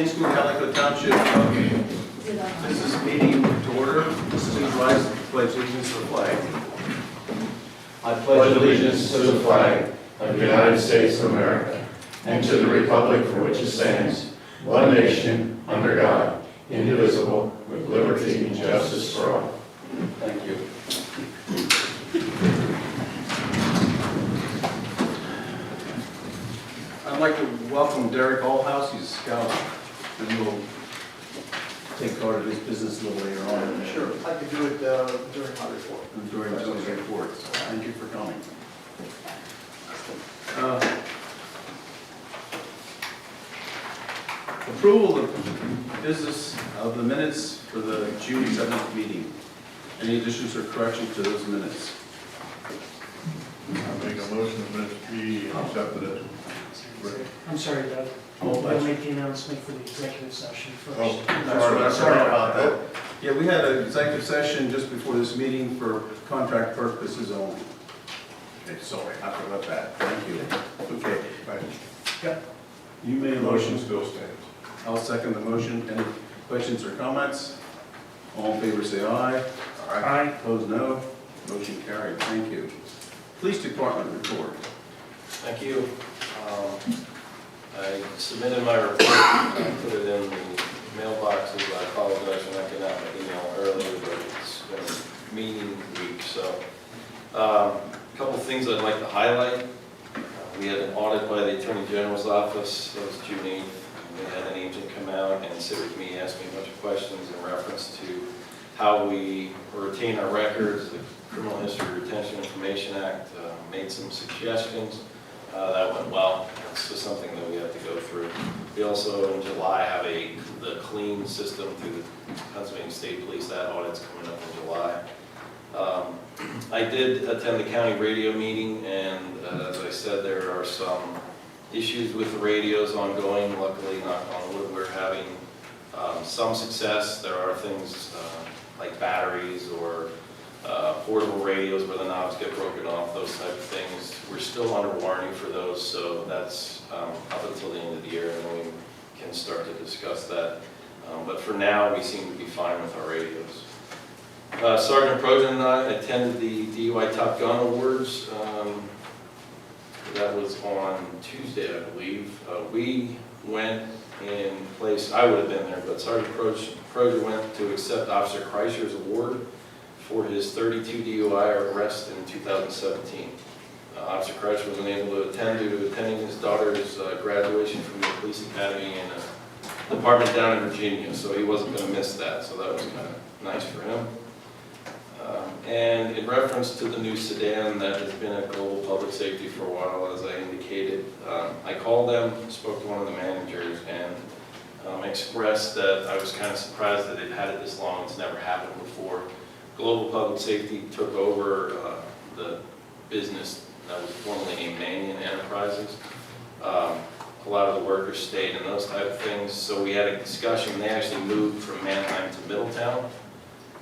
East Cocalico Township business meeting to order. Supervisor, pledge allegiance to the flag. I pledge allegiance to the flag of the United States of America and to the republic for which it stands, one nation, under God, indivisible, with liberty and justice for all. Thank you. I'd like to welcome Derek Allhouse. He's a scout, and we'll take part of his business a little later on. Sure, I could do it during my report. During Joe's report. Thank you for coming. Approval of business of the minutes for the June 7th meeting. Any additions or corrections to those minutes? I make a motion that minutes be accepted as written. I'm sorry, Doug. I'll make the announcement for the executive session first. Oh, sorry about that. Yeah, we had an executive session just before this meeting for contract purposes only. Okay, sorry, I forgot that. Thank you. Okay. Right. Yep. You made a Motion motion. still stands. I'll second the motion. Any questions or comments? All in favor say aye. Aye. Opposed, no. Motion carried. Thank you. Police Department report. Thank you. I submitted my report, I put it in the mailboxes. I apologize for not getting out my email earlier, but it's been a meeting week, so. A couple of things I'd like to highlight. We had an audit by the Attorney General's office, that was June 8th. We had an agent come out and sit with me, ask me a bunch of questions in reference to how we retain our records, the Criminal History Retention Information Act, made some suggestions. That went well. It's just something that we have to go through. We also, in July, have the clean system through the Pennsylvania State Police. That audit's coming up in July. I did attend the county radio meeting, and as I said, there are some issues with the radios ongoing. Luckily, knock on wood, we're having some success. There are things like batteries or portable radios where the knobs get broken off, those type of things. We're still under warranty for those, so that's up until the end of the year, and then we can start to discuss that. But for now, we seem to be fine with our radios. Sergeant Projan and I attended the DUI Top Gun Awards. That was on Tuesday, I believe. We went in place, I would have been there, but Sergeant Projan went to accept Officer Kreischer's award for his 32 DUI arrests in 2017. Officer Kreischer was unable to attend due to attending his daughter's graduation from the police academy in a department down in Virginia, so he wasn't going to miss that, so that was kind of nice for him. And in reference to the new sedan that has been at Global Public Safety for a while, as I indicated, I called them, spoke to one of the managers, and expressed that I was kind of surprised that they'd had it this long. It's never happened before. Global Public Safety took over the business that was formerly named Mannion Enterprises. A lot of the workers stayed and those type of things. So we had a discussion. They actually moved from Manheim to Middletown.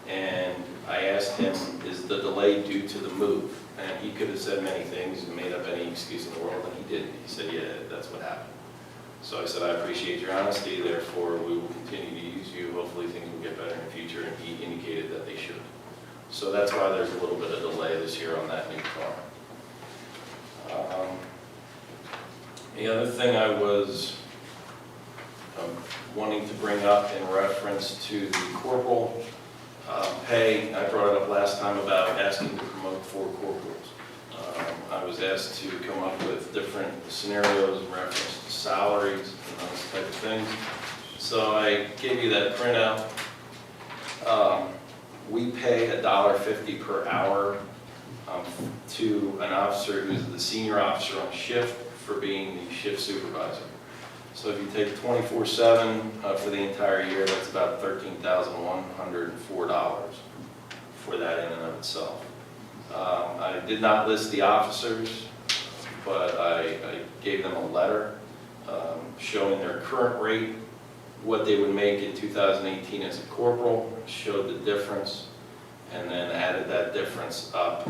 And I asked him, is the delay due to the move? And he could have said many things and made up any excuse in the world, and he didn't. He said, yeah, that's what happened. So I said, I appreciate your honesty, therefore we will continue to use you. Hopefully things will get better in the future, and he indicated that they should. So that's why there's a little bit of delay this year on that new car. The other thing I was wanting to bring up in reference to the corporal pay, I brought it up last time about asking to promote 4 corporals. I was asked to come up with different scenarios in reference to salaries and those type of things. So I gave you that printout. We pay $1.50 per hour to an officer who's the senior officer on shift for being the shift supervisor. So if you take 24/7 for the entire year, that's about $13,104 for that in and of itself. I did not list the officers, but I gave them a letter showing their current rate, what they would make in 2018 as a corporal, showed the difference, and then added that difference up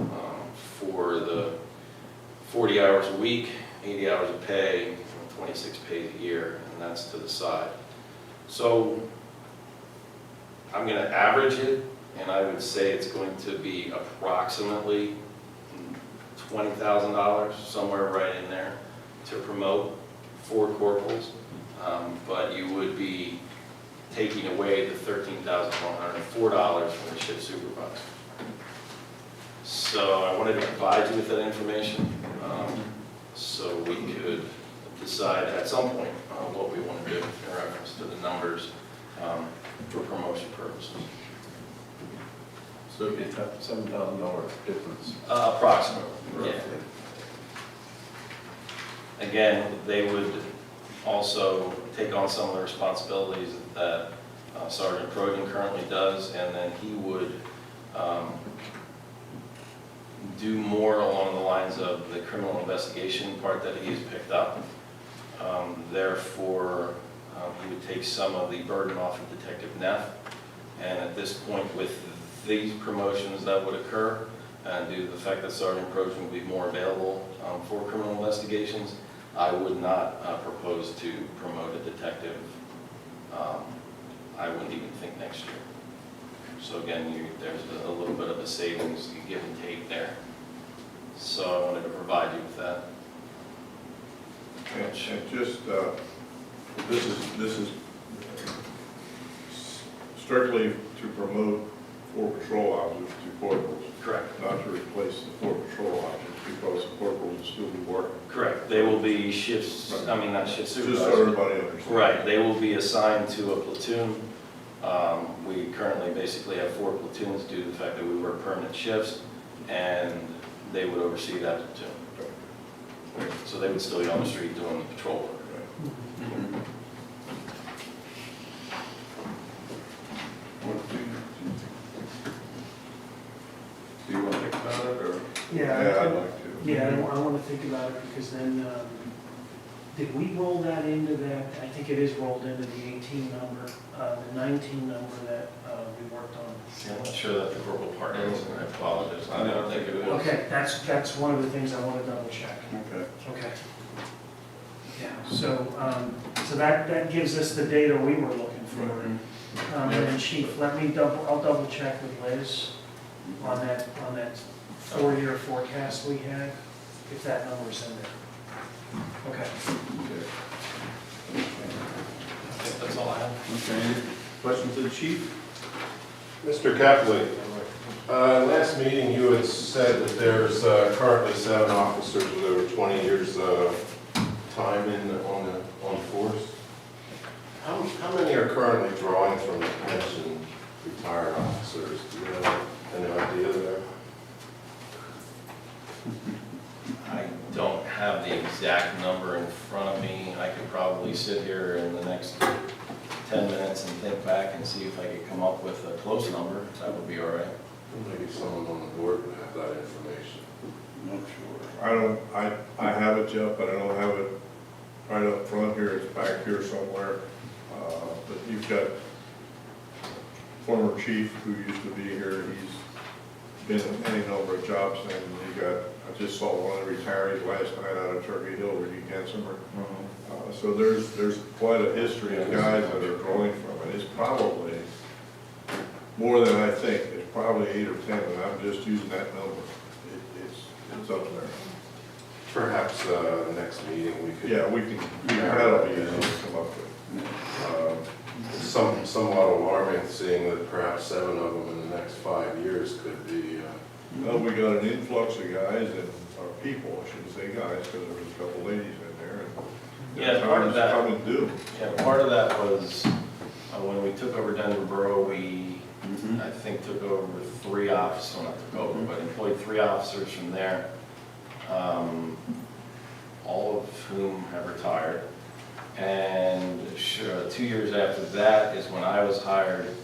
for the 40 hours a week, 80 hours of pay, 26 pays a year, and that's to the side. So I'm gonna average it, and I would say it's going to be approximately $20,000, somewhere right in there, to promote 4 corporals. But you would be taking away the $13,104 from the shift supervisor. So I wanted to provide you with that information, so we could decide at some point what we want to do in reference to the numbers for promotion purposes. So it's a $7,000 difference. Approximately, yeah. Roughly. Again, they would also take on some of the responsibilities that Sergeant Projan currently does, and then he would do more along the lines of the criminal investigation part that he's picked up. Therefore, he would take some of the burden off of Detective Neff, and at this point, with these promotions that would occur, and due to the fact that Sergeant Projan would be more available for criminal investigations, I would not propose to promote a detective. I wouldn't even think next year. So again, there's a little bit of a savings, you give and take there. So I wanted to provide you with that. And just, this is strictly to promote 4 patrol officers to corporals, Correct. not to replace the 4 patrol officers, because the corporals will still be working. Correct. They will be shifts, I mean, not shift Just so supervisors. everybody understands. Right, they will be assigned to a platoon. We currently basically have 4 platoons due to the fact that we work permanent shifts, and they would oversee that platoon. So they would still be on the street doing the patrol work. Do you want to think about it, or? Yeah, I'd like to. Yeah, I want to think about it, because then, did we roll that into that? I think it is rolled into the 18 number, the 19 number that we worked on. I'm not sure that the corporal part is, and I apologize. I don't think it is. Okay, that's one of the things I want to double check. Okay. Okay. Yeah, so, so that gives us the data we were looking for. And then Chief, I'll double check with Liz on that 4-year forecast we had, if that number's in there. Okay. I think that's all I have. Okay, any questions to the chief? Mr. Kepley, last meeting you had said that there's currently 7 officers with over 20 years time on force. How many are currently drawing from the pension retired officers? Do you have any idea there? I don't have the exact number in front of me. I could probably sit here in the next 10 minutes and think back and see if I could come up with a close number. That would be all right. Maybe someone on the board would have that information. Not sure. I have it, Jeff, but I don't have it right up front here. It's back here somewhere. But you've got former chief who used to be here. He's been in any number of jobs, and I just saw one of the retirees last night out of Turkey Hill, Ricky Gensimer. So there's quite a history of guys that are drawing from it. It's probably more than I think. It's probably 8 or 10, and I'm just using that number. It's up there. Perhaps next meeting we could. Yeah, that'll be easy to come up with. Somewhat alarming seeing that perhaps 7 of them in the next 5 years could be. Well, we got an influx of guys and, or people, I shouldn't say guys, because there was a couple ladies in there. And Yeah, part of that. Come and do. Yeah, part of that was when we took over Denver Borough, we, I think, took over 3 officers, well, not took over, but employed 3 officers from there, all of whom have retired. And 2 years after that is when I was hired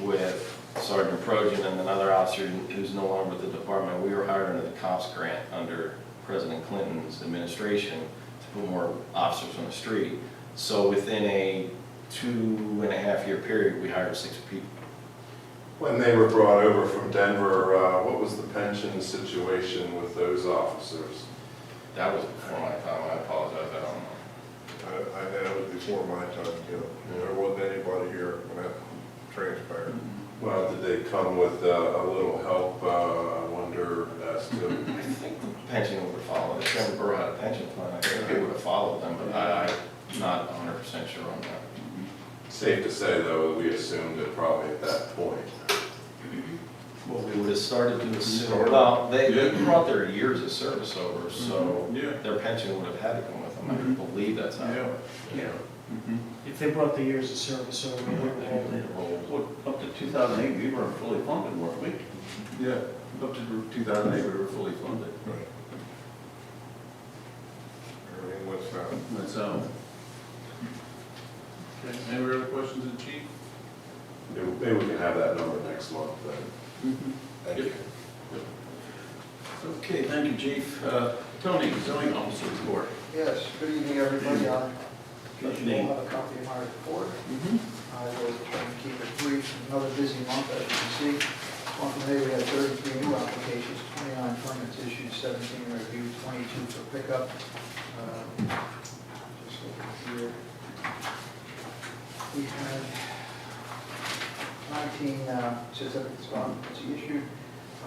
with Sergeant Projan and another officer who's no longer with the department. We were hired under the COPS grant under President Clinton's administration to put more officers on the street. So within a 2.5-year period, we hired 6 people. When they were brought over from Denver, what was the pension situation with those officers? That was before my time. I apologize. I don't know. that was before my time, too. There wasn't anybody here when that transpired. Well, did they come with a little help, I wonder, as to, I think the pension would have followed, if Denver Borough had a pension plan, I think it would have followed them, but I'm not 100% sure on that. safe to say, though, we assumed it probably at that point. Well, we would have started to assume, well, they brought their years of service over, so Yeah. their pension would have had to come with them. I believe that's how it Yeah. worked. Yeah. If they brought the years of service over, they would hold it. Well, up to 2008, we were fully funded, weren't we? Yeah, up to 2008, we were fully funded. Right. Everything was found. That's, okay, any other questions of the chief? Maybe we can have that number next month, then. Thank you. Okay, thank you, Chief. Tony, zoning officer report. Yes, good evening, everybody. Good You evening. all have a copy of my report. Mm-hmm. I will try and keep it brief. Another busy month, as you can see. Month of May, we had 33 new applications, 29 permits issued, 17 reviewed, 22 for pickup. Just looking here. We had 19 certificates of occupancy issued.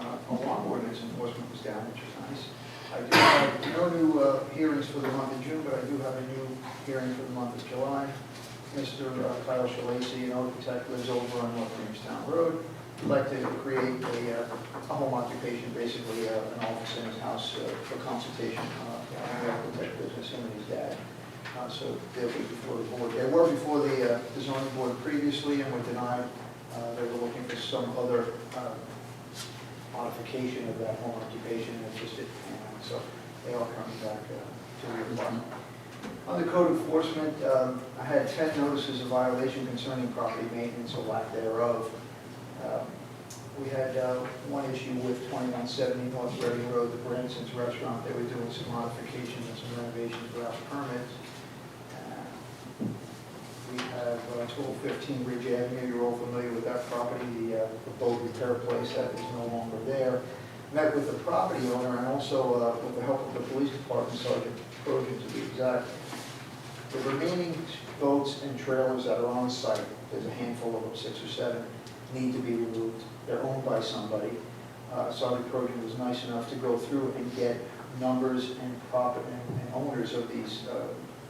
A lawn ordinance enforcement was down, which is nice. I do have no new hearings for the month of June, but I do have a new hearing for the month of July. Mr. Kyle Shalacy, an architect, lives over on North Jamestown Road. Would like to create a home occupation, basically an office in his house for consultation on the architect business, him and his dad. So they'll be before the board. They were before the zoning board previously and were denied. They were looking for some other modification of that home occupation, and it just didn't pan out. So they are coming back to reapply. On the code enforcement, I had 10 notices of violation concerning property maintenance or lack thereof. We had one issue with 2170 North Reading Road, the Branson's Restaurant. They were doing some modifications and some renovations without permits. We have 1215 Ridge Avenue. You're all familiar with that property, the boat repair place that is no longer there. Met with the property owner and also with the help of the police department, Sergeant Trojan to be exact. The remaining boats and trailers that are on site, there's a handful of them, 6 or 7, need to be removed. They're owned by somebody. Sergeant Trojan was nice enough to go through and get numbers and property and owners of these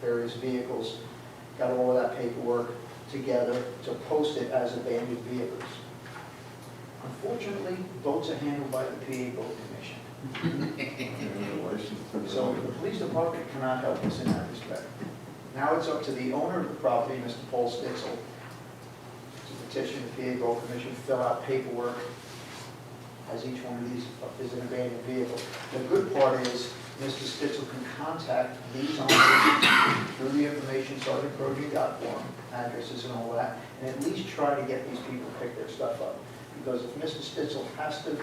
various vehicles. Got all of that paperwork together to post it as abandoned vehicles. Unfortunately, boats are handled by the PA Boat Commission. So the police department cannot help us in that respect. Now it's up to the owner of the property, Mr. Paul Stitzel, to petition the PA Boat Commission, fill out paperwork as each one of these is an abandoned vehicle. The good part is Mr. Stitzel can contact these owners through the information Sergeant Trojan got for him, addresses and all that, and at least try to get these people to pick their stuff up. Because if Mr. Stitzel has to,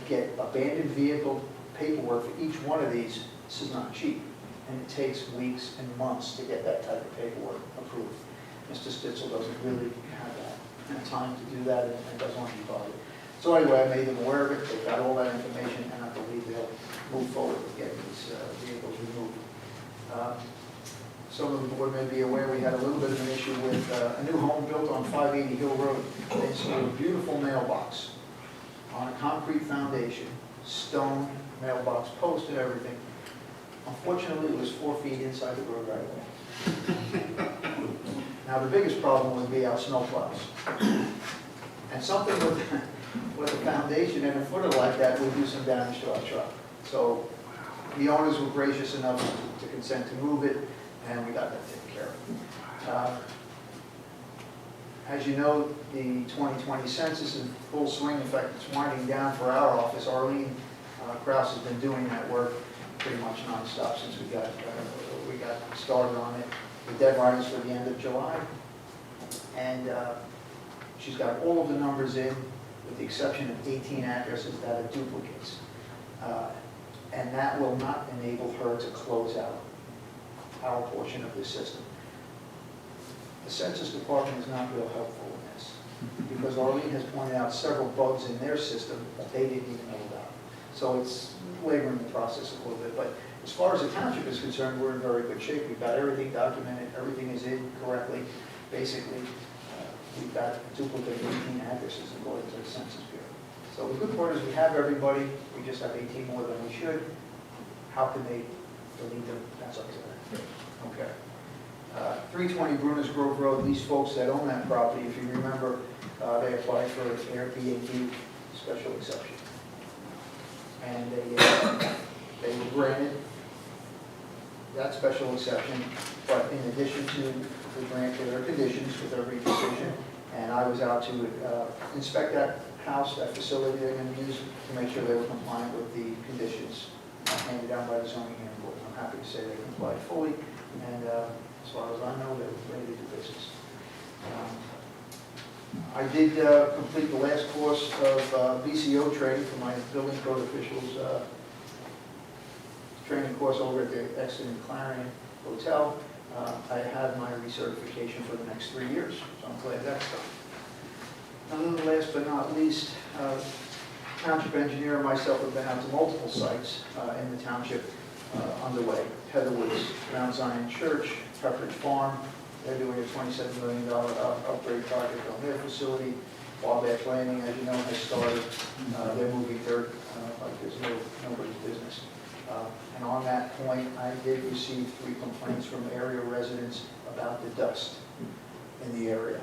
get abandoned vehicle paperwork for each one of these, this is not cheap. And it takes weeks and months to get that type of paperwork approved. Mr. Stitzel doesn't really have that time to do that and doesn't want to be bothered. So anyway, I made them aware of it, they got all that information, and I believe they'll move forward with getting these vehicles removed. Some of the board may be aware we had a little bit of an issue with a new home built on 580 Hill Road. They installed a beautiful mailbox on a concrete foundation, stone mailbox post and everything. Unfortunately, it was 4 feet inside the road right away. Now, the biggest problem would be our snowplows. And something with a foundation and a footer like that would do some damage to our truck. So the owners were gracious enough to consent to move it, and we got that taken care of. As you know, the 2020 census is in full swing. In fact, it's winding down for our office. Arlene Krause has been doing that work pretty much nonstop since we got started on it. The deadline is for the end of July, and she's got all of the numbers in, with the exception of 18 addresses that are duplicates. And that will not enable her to close out our portion of the system. The Census Department is not real helpful in this, because Arlene has pointed out several bugs in their system that they didn't even know about. So it's laboring the process a little bit, but as far as the township is concerned, we're in very good shape. We've got everything documented, everything is in correctly. Basically, we've got duplicate 18 addresses according to the Census Bureau. So the good part is we have everybody, we just have 18 more than we should. How can they delete them? That's up to them. Okay. 320 Bruners Grove Road, these folks that own that property, if you remember, they applied for an Airbnb special exception. And they were granted that special exception, but in addition to the grant, there are conditions with every decision. And I was out to inspect that house, that facility they're going to use, to make sure they were compliant with the conditions handed down by the zoning board. I'm happy to say they complied fully, and as far as I know, they're ready to do business. I did complete the last course of BCO training for my building code officials training course over at the Exton Clarion Hotel. I have my recertification for the next 3 years, so I'm glad that's done. And then last but not least, township engineer and myself have been out to multiple sites in the township underway. Heatherwoods, Mount Zion Church, Pepperidge Farm, they're doing a $27 million upgrade project on their facility. Wabash Landing, as you know, has started. They're moving dirt like there's nobody's business. And on that point, I did receive 3 complaints from area residents about the dust in the area.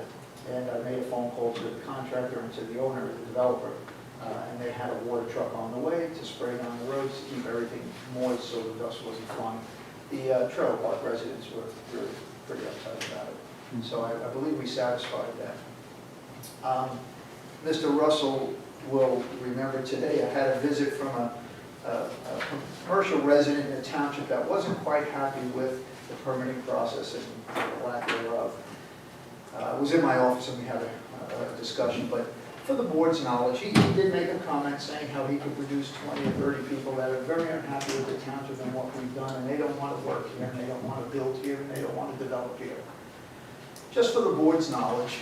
And I made a phone call to the contractor and to the owner, the developer, and they had a water truck on the way to spray down the roads to keep everything moist so the dust wasn't flying. The Trailer Park residents were really pretty upset about it. So I believe we satisfied that. Mr. Russell will remember today, I had a visit from a commercial resident in the township that wasn't quite happy with the permitting process and the lack thereof. I was in my office and we had a discussion, but for the board's knowledge, he did make a comment saying how he could produce 20 or 30 people that are very unhappy with the township and what we've done, and they don't want to work here, and they don't want to build here, and they don't want to develop here. Just for the board's knowledge,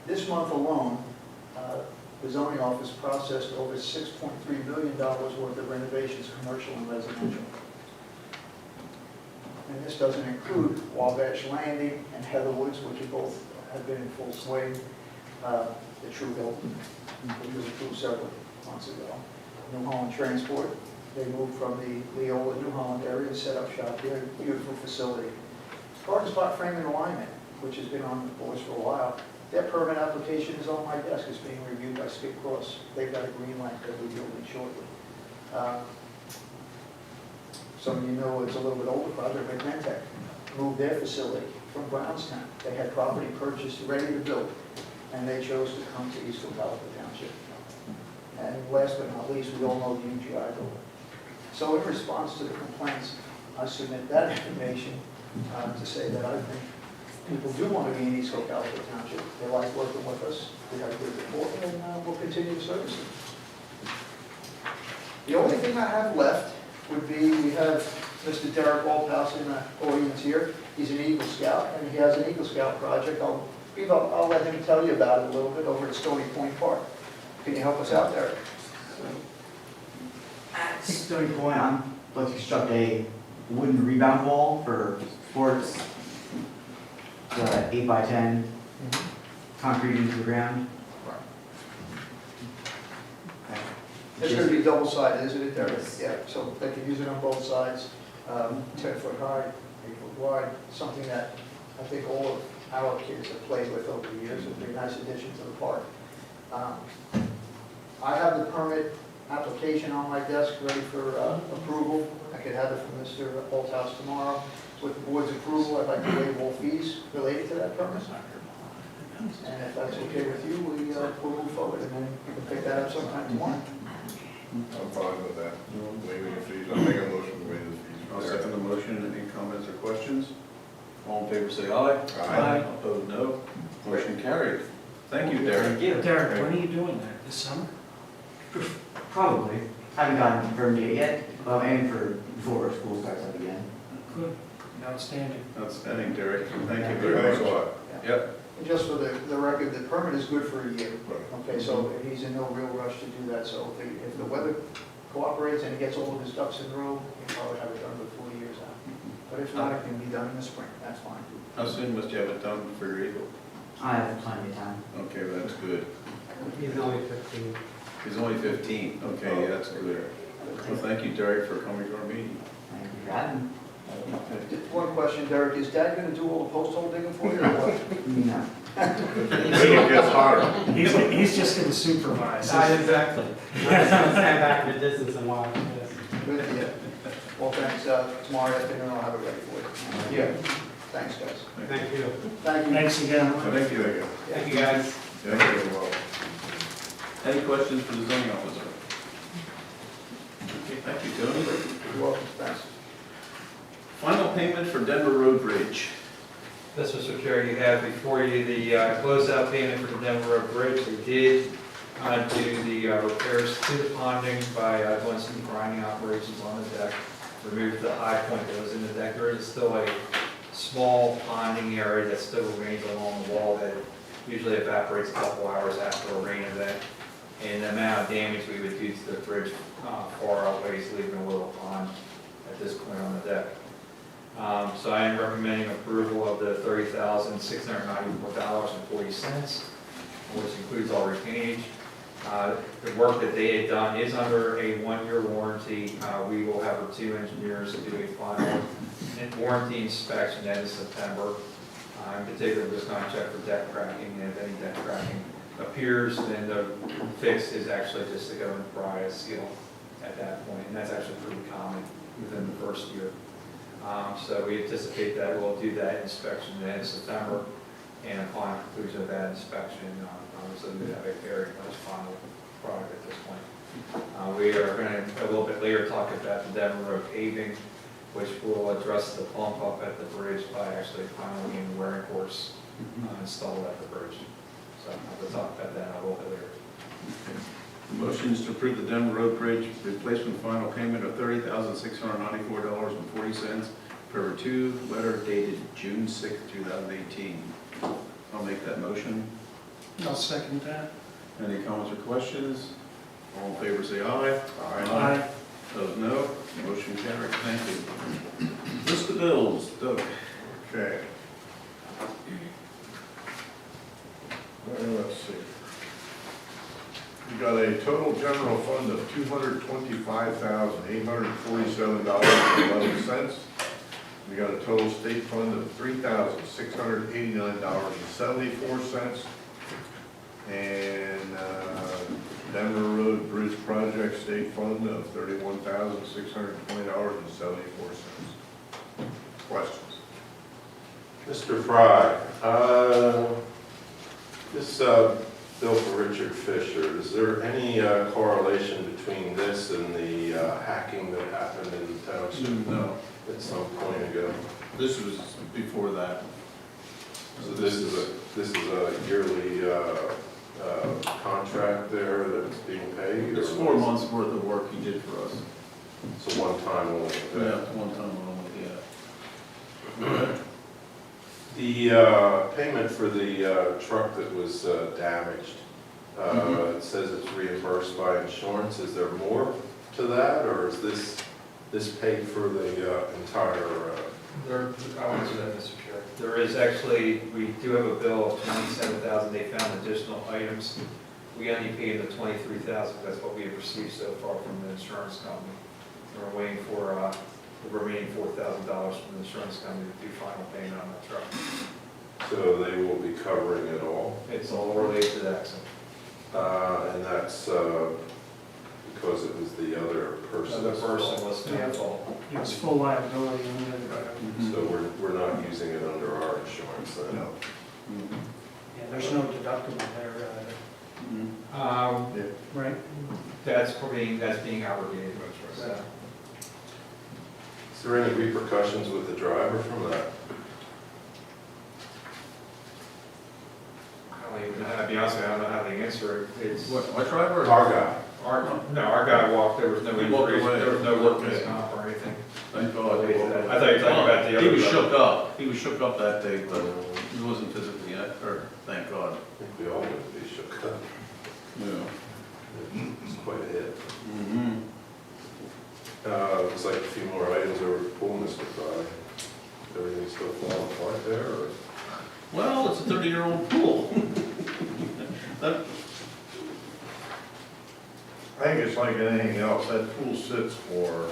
this month alone, the zoning office processed over $6.3 million worth of renovations, commercial and residential. And this doesn't include Wabash Landing and Heatherwoods, which are both have been in full swing. The True Hill, which was approved several months ago. New Holland Transport, they moved from the Leola, New Holland area and set up shop here. Beautiful facility. Garden Spot Frame and Alignment, which has been on the boards for a while. Their permit application is on my desk. It's being reviewed by Skip Cross. They've got a green light that we'll be building shortly. Some of you know it's a little bit older project, but Mentec moved their facility from Brownstown. They had property purchased, ready to build, and they chose to come to East Cocalico Township. And last but not least, we all know the UGI building. So in response to the complaints, I submit that information to say that I think people do want to be in East Cocalico Township. They like working with us. We have a good report, and we'll continue to service them. The only thing I have left would be, we have Mr. Derek Althouse in the audience here. He's an Eagle Scout, and he has an Eagle Scout project. I'll let him tell you about it a little bit over at Stony Point Park. Can you help us out, Derek? At Stony Point, I'm looking to construct a wooden rebound wall for sports. 8 by 10, concrete into the ground. It's going to be double-sided, isn't it, Derek? Yes. Yeah, so they can use it on both sides, 10 foot high, 8 foot wide, something that I think all of our kids have played with over the years. It'd be a nice addition to the park. I have the permit application on my desk ready for approval. I could have it from Mr. Holthouse tomorrow. With the board's approval, I'd like to waive all fees related to that permit. And if that's okay with you, we'll move forward, and then you can pick that up sometime tomorrow. I'm fine with that, waiving the fees. I'll make a motion to waive the fees. I'll second the motion. Any comments or questions? All in favor say aye. Aye. Opposed, no. Motion carried. Thank you, Derek. Thank you. Derek, when are you doing that? This summer? Probably. Haven't gotten confirmed date yet. Well, I'm aiming for before school starts up again. Good. Outstanding. Outstanding, Derek. Thank you very Thanks a much. lot. Yep. And just for the record, the permit is good for a year. Right. Okay, so he's in no real rush to do that, so if the weather cooperates and he gets all of his ducks in a row, he'll probably have it done before the year's out. But if not, it can be done in the spring, that's fine. How soon must you have it done for your eagle? I have plenty of time. Okay, well, that's good. He's only 15. He's only 15, okay, yeah, that's good. Well, thank you, Derek, for coming to our meeting. Thank you for having me. One question, Derek, is Dad gonna do all the post hole digging for you or what? No. Wait till it gets hotter. He's just gonna supervise. Not exactly. I'm just gonna stand back in the distance and watch this. Good, yeah. Well, thanks, tomorrow afternoon I'll have it ready for you. Yeah. Thanks, guys. Thank you. Thank you. Thanks again. Thank you. Thank you, guys. Thank you. Well, Any questions for the zoning officer? Okay, thank you, Tony. You're welcome, thanks. Final payment for Denver Road Bridge. This, Mr. Chair, you have before you the closeout payment for the Denver Road Bridge. We did do the repairs to the ponding by doing some grinding operations on the deck, removed the high point that was in the deck. There is still a small ponding area that still remains along the wall that usually evaporates a couple hours after a rain event. And the amount of damage we would do to the bridge far outweighs leaving a little pond at this point on the deck. So I am recommending approval of the $30,694.40, which includes all retainage. The work that they had done is under a 1-year warranty. We will have our 2 engineers do a final warranty inspection at September. In particular, this contract for deck cracking, and if any deck cracking appears, then the fix is actually just to go and pry a seal at that point, and that's actually pretty common within the first year. So we anticipate that we'll do that inspection in September, and upon conclusion of that inspection, obviously we have a very much final product at this point. We are going to, a little bit later, talk about the Denver Road paving, which will address the bump up at the bridge by actually finally getting a wearing course installed at the bridge. So we'll talk about that a little bit later. Motion is to approve the Denver Road Bridge replacement final payment of $30,694.40 per 2, letter dated June 6, 2018. I'll make that motion. I'll second that. Any comments or questions? All in favor say aye. Aye. Those no. Motion carried. Thank you. List of bills. Doug. Okay. Let's see. We got a total general fund of $225,847.11. We got a total state fund of $3,689.74. And Denver Road Bridge Project State Fund of $31,620.74. Questions? Mr. Fry, this bill for Richard Fisher, is there any correlation between this and the hacking that happened in the township No, at some point ago? this was before that. So this is a yearly contract there that's being paid? It's 4 months worth of work he did for us. It's a one-time only? Yeah, one time only, yeah. The payment for the truck that was damaged, it says it's reimbursed by insurance. Is there more to that, or is this paid for the entire? I'll answer that, Mr. Chair. There is actually, we do have a bill of $27,000. They found additional items. We only paid the $23,000. That's what we have received so far from the insurance company. We're waiting for the remaining $4,000 from the insurance company to do final payment on that truck. So they will be covering it all? It's all related to the accident. And that's because it was the other person. The person was Yeah. at fault. It was full liability on the other. So we're not using it under our insurance then? No. Yeah, there's no deductible there, right? That's being obligated. That's right. So, Is there any repercussions with the driver from that? I don't even know, I'll be honest with you, I don't know how to answer it. It's, What, my driver? Our guy. our guy walked, there was no He walked injuries, away. there was no workman's Okay. comp or anything. Thank God. I thought you were talking about the other. He was guy. shook up. He was shook up that day, but he wasn't physically hurt. looks like a few more items over at pool, Mr. Fry. Everything's still falling apart there, or? Well, it's a 30-year-old pool. I think it's like anything else, that pool sits for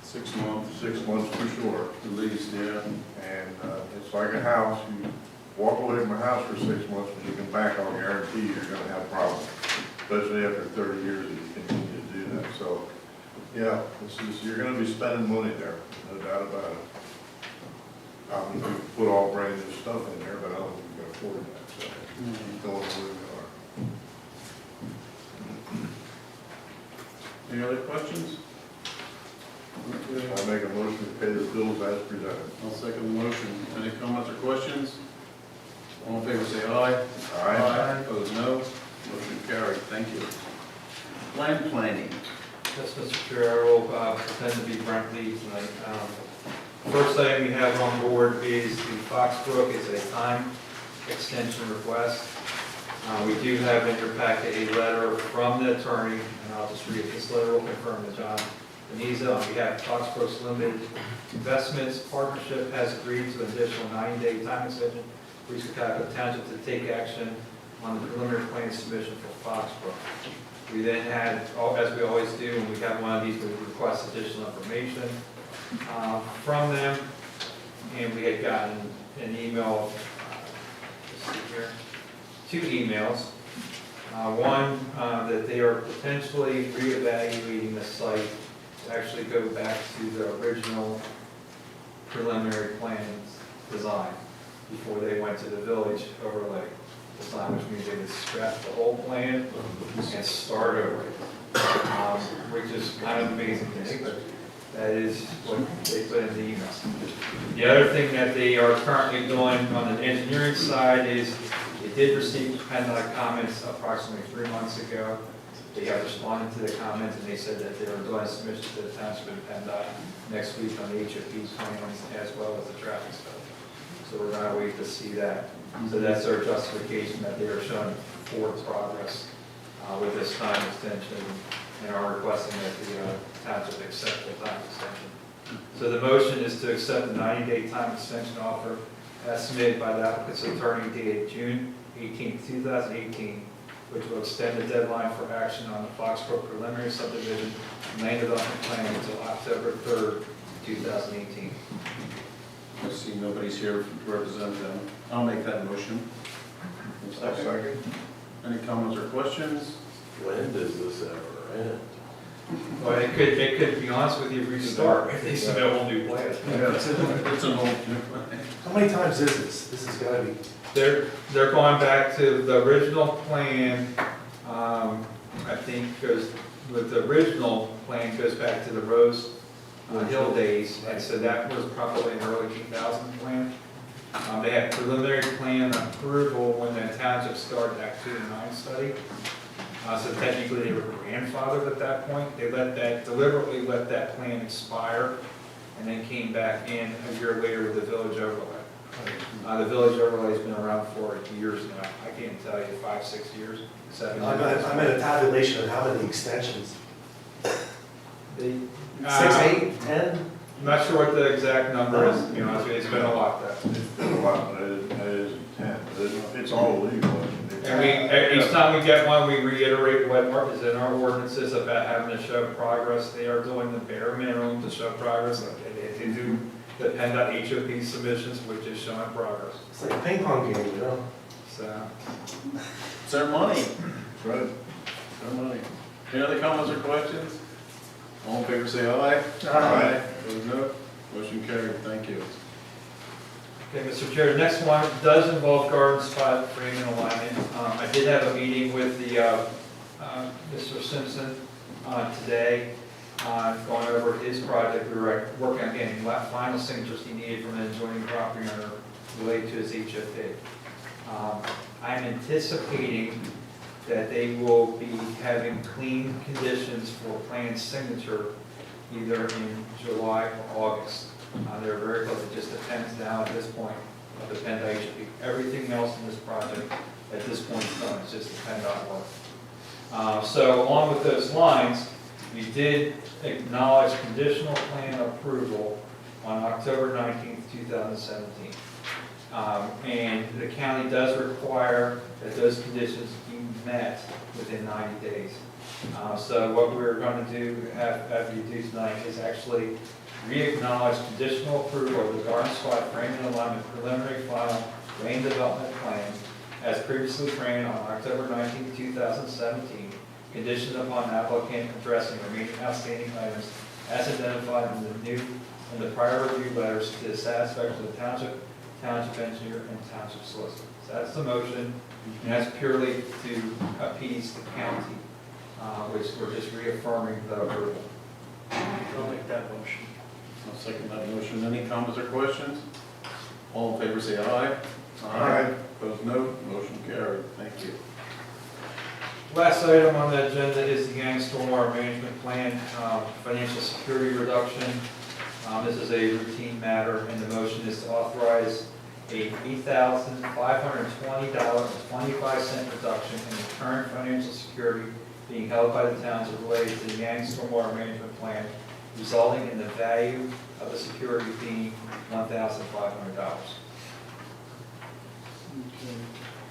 6 months, 6 months for sure. at least, yeah. And it's like a house, you walk away from a house for 6 months, when you come back, I'll guarantee you're gonna have problems. Especially after 30 years, if you continue to do that, so, yeah, you're gonna be spending money there, no doubt about it. We can put all brand new stuff in there, but I don't think we can afford that, so, going where we are. Any other questions? I make a motion to pay the bills as presented. I'll second the motion. Any comments or questions? All in favor, say aye. Aye. Opposed, no. Motion carried. Thank you. Land planning. Yes, Mr. Chair, I will pretend to be Brent Lee tonight. First item we have on board is the Foxbrook. It's a time extension request. We do have in your packet a letter from the attorney, and I'll just read it. This letter will confirm that John Beniza, on behalf of Foxbrook's Limited Investments Partnership, has agreed to an additional 90-day time extension for Cocalico Township to take action on the preliminary plan submission for Foxbrook. We then had, as we always do, when we have one of these, we request additional information from them, and we had gotten an email, let's see here, 2 emails. One, that they are potentially reevaluating the site to actually go back to the original preliminary plans design before they went to the village overlay design, which means they would scrap the whole plan and start over. Which is kind of amazing to me, but that is what they put in the email. The other thing that they are currently doing on the engineering side is they did receive PennDOT comments approximately 3 months ago. They have responded to the comments, and they said that they are doing a submission to the township and PennDOT next week on the HOP plans as well as the traffic study. So we're gonna wait to see that. So that's their justification that they are showing forward progress with this time extension, and are requesting that the township accept the time extension. So the motion is to accept the 90-day time extension offer as submitted by the applicant's attorney dated June 18, 2018, which will extend the deadline for action on the Foxbrook preliminary subdivision land development plan until October 3rd, 2018. I see nobody's here to represent them. I'll make that motion. Second. Any comments or questions? When does this ever end? Well, it could, to be honest with you, restart if they submit a whole new plan. It's an old. How many times is this? This has gotta be. They're going back to the original plan, I think goes, with the original plan goes back to the Rose Hill days, and so that was probably an early 2000 plan. They had preliminary plan approval when the township started Act 209 study. So technically they were grandfathered at that point. They deliberately let that plan expire, and then came back in a year later with the village overlay. The village overlay's been around for years now. I can't tell you, 5, 6 years, 7 years. I'm at a tabulation of how many extensions. They- 6, 8, 10? I'm not sure what the exact number is, you know, it's been a lot though. It's been a lot, but it is intent, it's all legal. And each time we get one, we reiterate what is in our ordinances about having to show progress. They are doing the bare minimum to show progress. Like they do the PennDOT HOP submissions, which is showing progress. It's like a ping pong game, you know? So, It's their money. That's right. Their money. Any other comments or questions? All in favor, say aye. Aye. Opposed, no. Motion carried. Thank you. okay, Mr. Chair, the next one does involve garden spot framing alignment. I did have a meeting with the, Mr. Simpson today, going over his project. We were working on getting final signatures he needed from an adjoining property owner related to his HFA. I'm anticipating that they will be having clean conditions for plan signature either in July or August. They're very close. It just depends now at this point of the PennDOT HOP. Everything else in this project at this point is done. It's just the PennDOT work. So along with those lines, We did acknowledge conditional plan approval on October 19th, 2017. And the county does require that those conditions be met within 90 days. So what we're going to do, have you do tonight, is actually re-acknowledge conditional approval of the Garden Squad Framing and Alignment Preliminary Final Lane Development Plan as previously framed on October 19, 2017, conditioned upon applicant addressing remaining outstanding items as identified in the prior review letters to the satisfaction of the township engineer, and township solicitor. So that's the motion, and that's purely to appease the county, which we're just reaffirming the approval. I'll make that motion. I'll second that motion. Any comments or questions? All in favor say aye. Aye. Opposed, no. Motion carried. Thank you. Last item on the agenda is the Yang Stormwater Management Plan, financial security reduction. This is a routine matter, and the motion is to authorize a $8,520.25 reduction in the current financial security being held by the township related to the Yang Stormwater Management Plan, resulting in the value of the security being $1,500.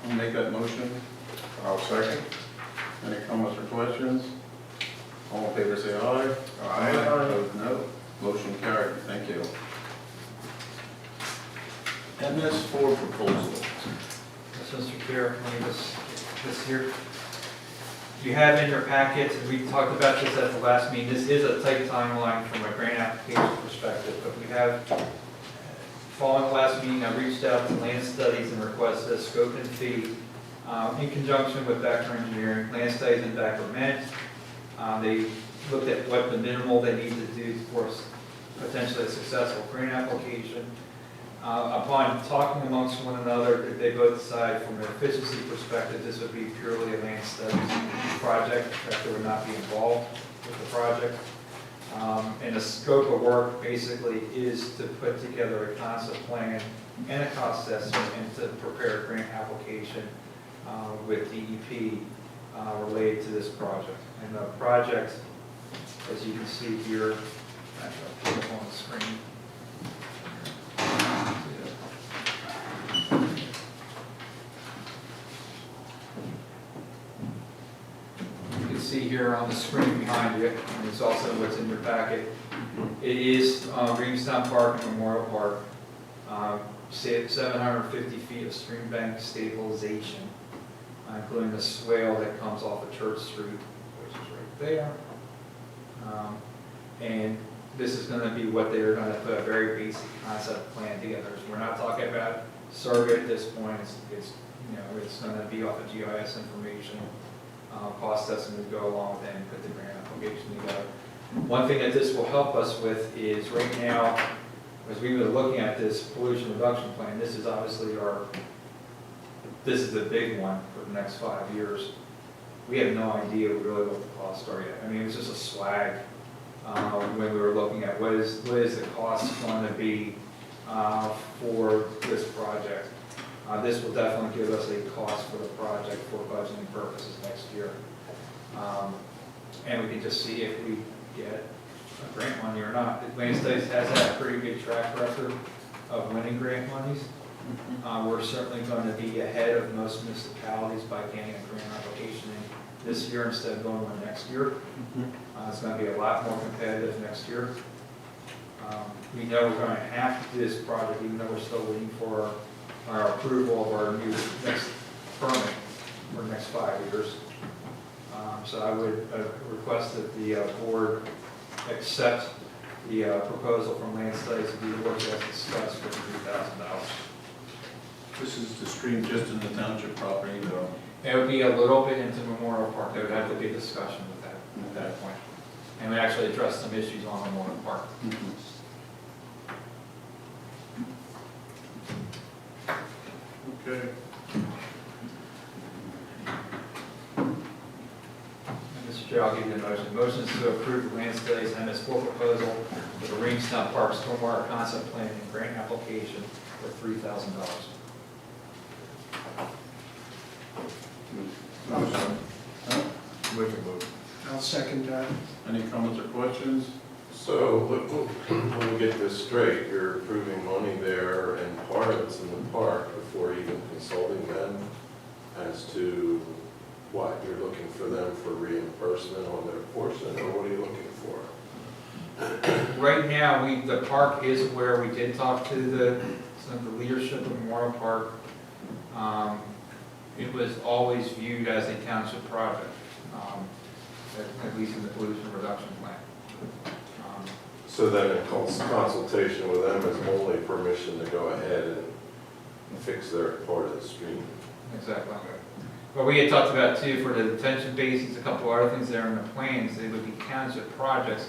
I'll make that motion. I'll second. Any comments or questions? All in favor say aye. Aye. Opposed, no. Motion carried. Thank you. MS4 proposal. Yes, Mr. Chair, let me just get this here. You have in your packet, and we talked about this at the last meeting, this is a tight timeline from a grant application perspective, but we have, following the last meeting, I reached out to Land Studies and requested a scope and fee in conjunction with Becker Engineering. Land Studies and Becker met. They looked at what the minimal they need to do for potentially a successful grant application. Upon talking amongst one another, they both decided from an efficiency perspective, this would be purely a land studies project, that they would not be involved with the project. And the scope of work basically is to put together a concept plan and a cost estimate and to prepare a grant application with DEP related to this project. And the project, as you can see here, actually I'll put it on the screen. You can see here on the screen behind you, and it's also what's in your packet. It is Greenstown Park and Memorial Park, 750 feet of stream bank stabilization, including the swale that comes off of Church Street, which is right there. And this is going to be what they're going to put a very basic concept plan together. So we're not talking about survey at this point. It's going to be off of GIS information, cost estimate to go along with it, and put the grant application together. One thing that this will help us with is right now, as we were looking at this pollution reduction plan, this is obviously this is the big one for the next 5 years. We have no idea really what the costs are yet. I mean, it was just a swag when we were looking at what is the cost going to be for this project. This will definitely give us a cost for the project for budgeting purposes next year. And we can just see if we get a grant money or not. Land Studies has had a pretty good track record of winning grant monies. We're certainly going to be ahead of most municipalities by getting a grant application in this year instead of going one next year. It's going to be a lot more competitive next year. We know we're going to have to do this project even though we're still waiting for our approval of our new next permit for the next 5 years. So I would request that the board accept the proposal from Land Studies to be worked as discussed for $3,000. This is the stream just in the township property, though. It would be a little bit into Memorial Park. There would have to be a discussion with that at that point. And we actually address some issues on Memorial Park. Okay. Mr. Chair, I'll give you the motion. Motion is to approve the Land Studies MS4 proposal for the Greenstown Park Stormwater Concept Plan and Grant Application for $3,000. Motion. Make a motion. I'll I'll second that. Any comments or questions? So, let me get this straight, you're approving money there and part of it's in the park before even consulting them as to what, you're looking for them for reimbursement on their portion, or what are you looking for? Right now, the park is where we did talk to some of the leadership of Memorial Park. It was always viewed as a township project, at least in the pollution reduction plan. So then in consultation with them is only permission to go ahead and fix their part of the stream. Exactly. But we had talked about too, for the detention basins, a couple other things there in the plans, they would be township projects,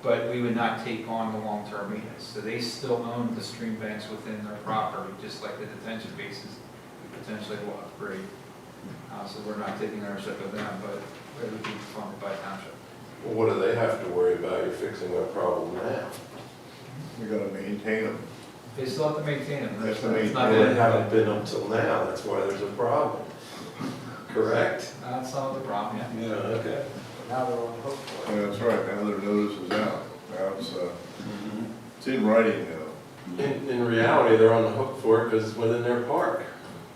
but we would not take on the long-term maintenance. So they still own the stream banks within their property, just like the detention basins we potentially will upgrade. So we're not taking ownership of them, but it would be funded by township. Well, what do they have to worry about? You're fixing their problem now. We gotta maintain them. They still have to maintain them. That's the It's main- not Well, they that- haven't been up till now, that's why there's a problem. Correct? That's not the problem, yeah. Yeah, okay. Now they're on the hook for it. Yeah, that's right, now their notice is out. Now it's in writing now. In reality, they're on the hook for it because it's within their park,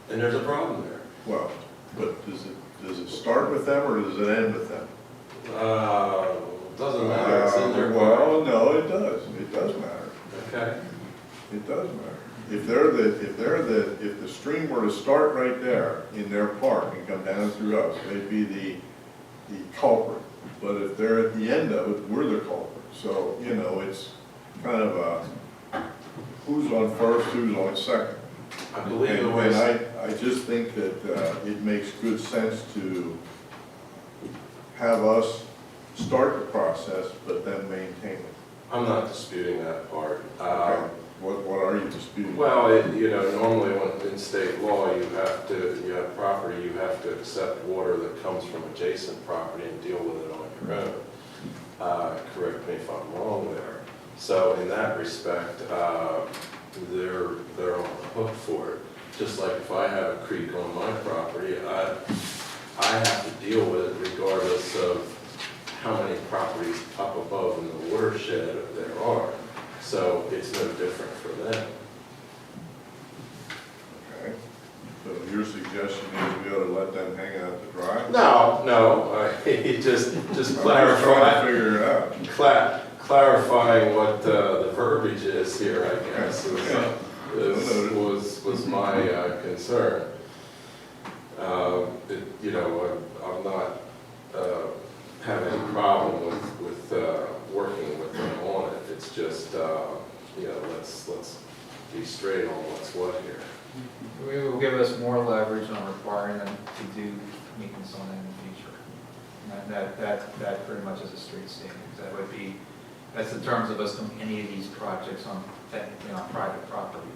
and there's a problem there. Well, but does it start with them or does it end with them? Doesn't matter, it's in their park. Well, no, it does. It does matter. Okay. It does matter. If the stream were to start right there in their park and come down through us, they'd be the culprit. But if they're at the end of it, we're the culprit. So, you know, it's kind of a, who's on first, who's on second. I believe the And way, I just think that it makes good sense to have us start the process, but then maintain it. I'm not disputing that part. Okay. What are you disputing? Well, normally when in state law, you have property, you have to accept water that comes from adjacent property and deal with it on your own. Correct me if I'm wrong there. So in that respect, they're on the hook for it. Just like if I have a creek on my property, I have to deal with it regardless of how many properties up above in the watershed there are. So it's no different for them. Okay. So your suggestion is we ought to let them hang out to dry? No, just I'm just trying to clarify, figure it out. clarifying what the verbiage is here, I guess, was my concern. I'm not having a problem with working with them on it. It's just, let's be straight on what's what here. It will give us more leverage on requiring them to do maintenance on it in the future. And that pretty much is a straight statement. That's in terms of us doing any of these projects technically on private property.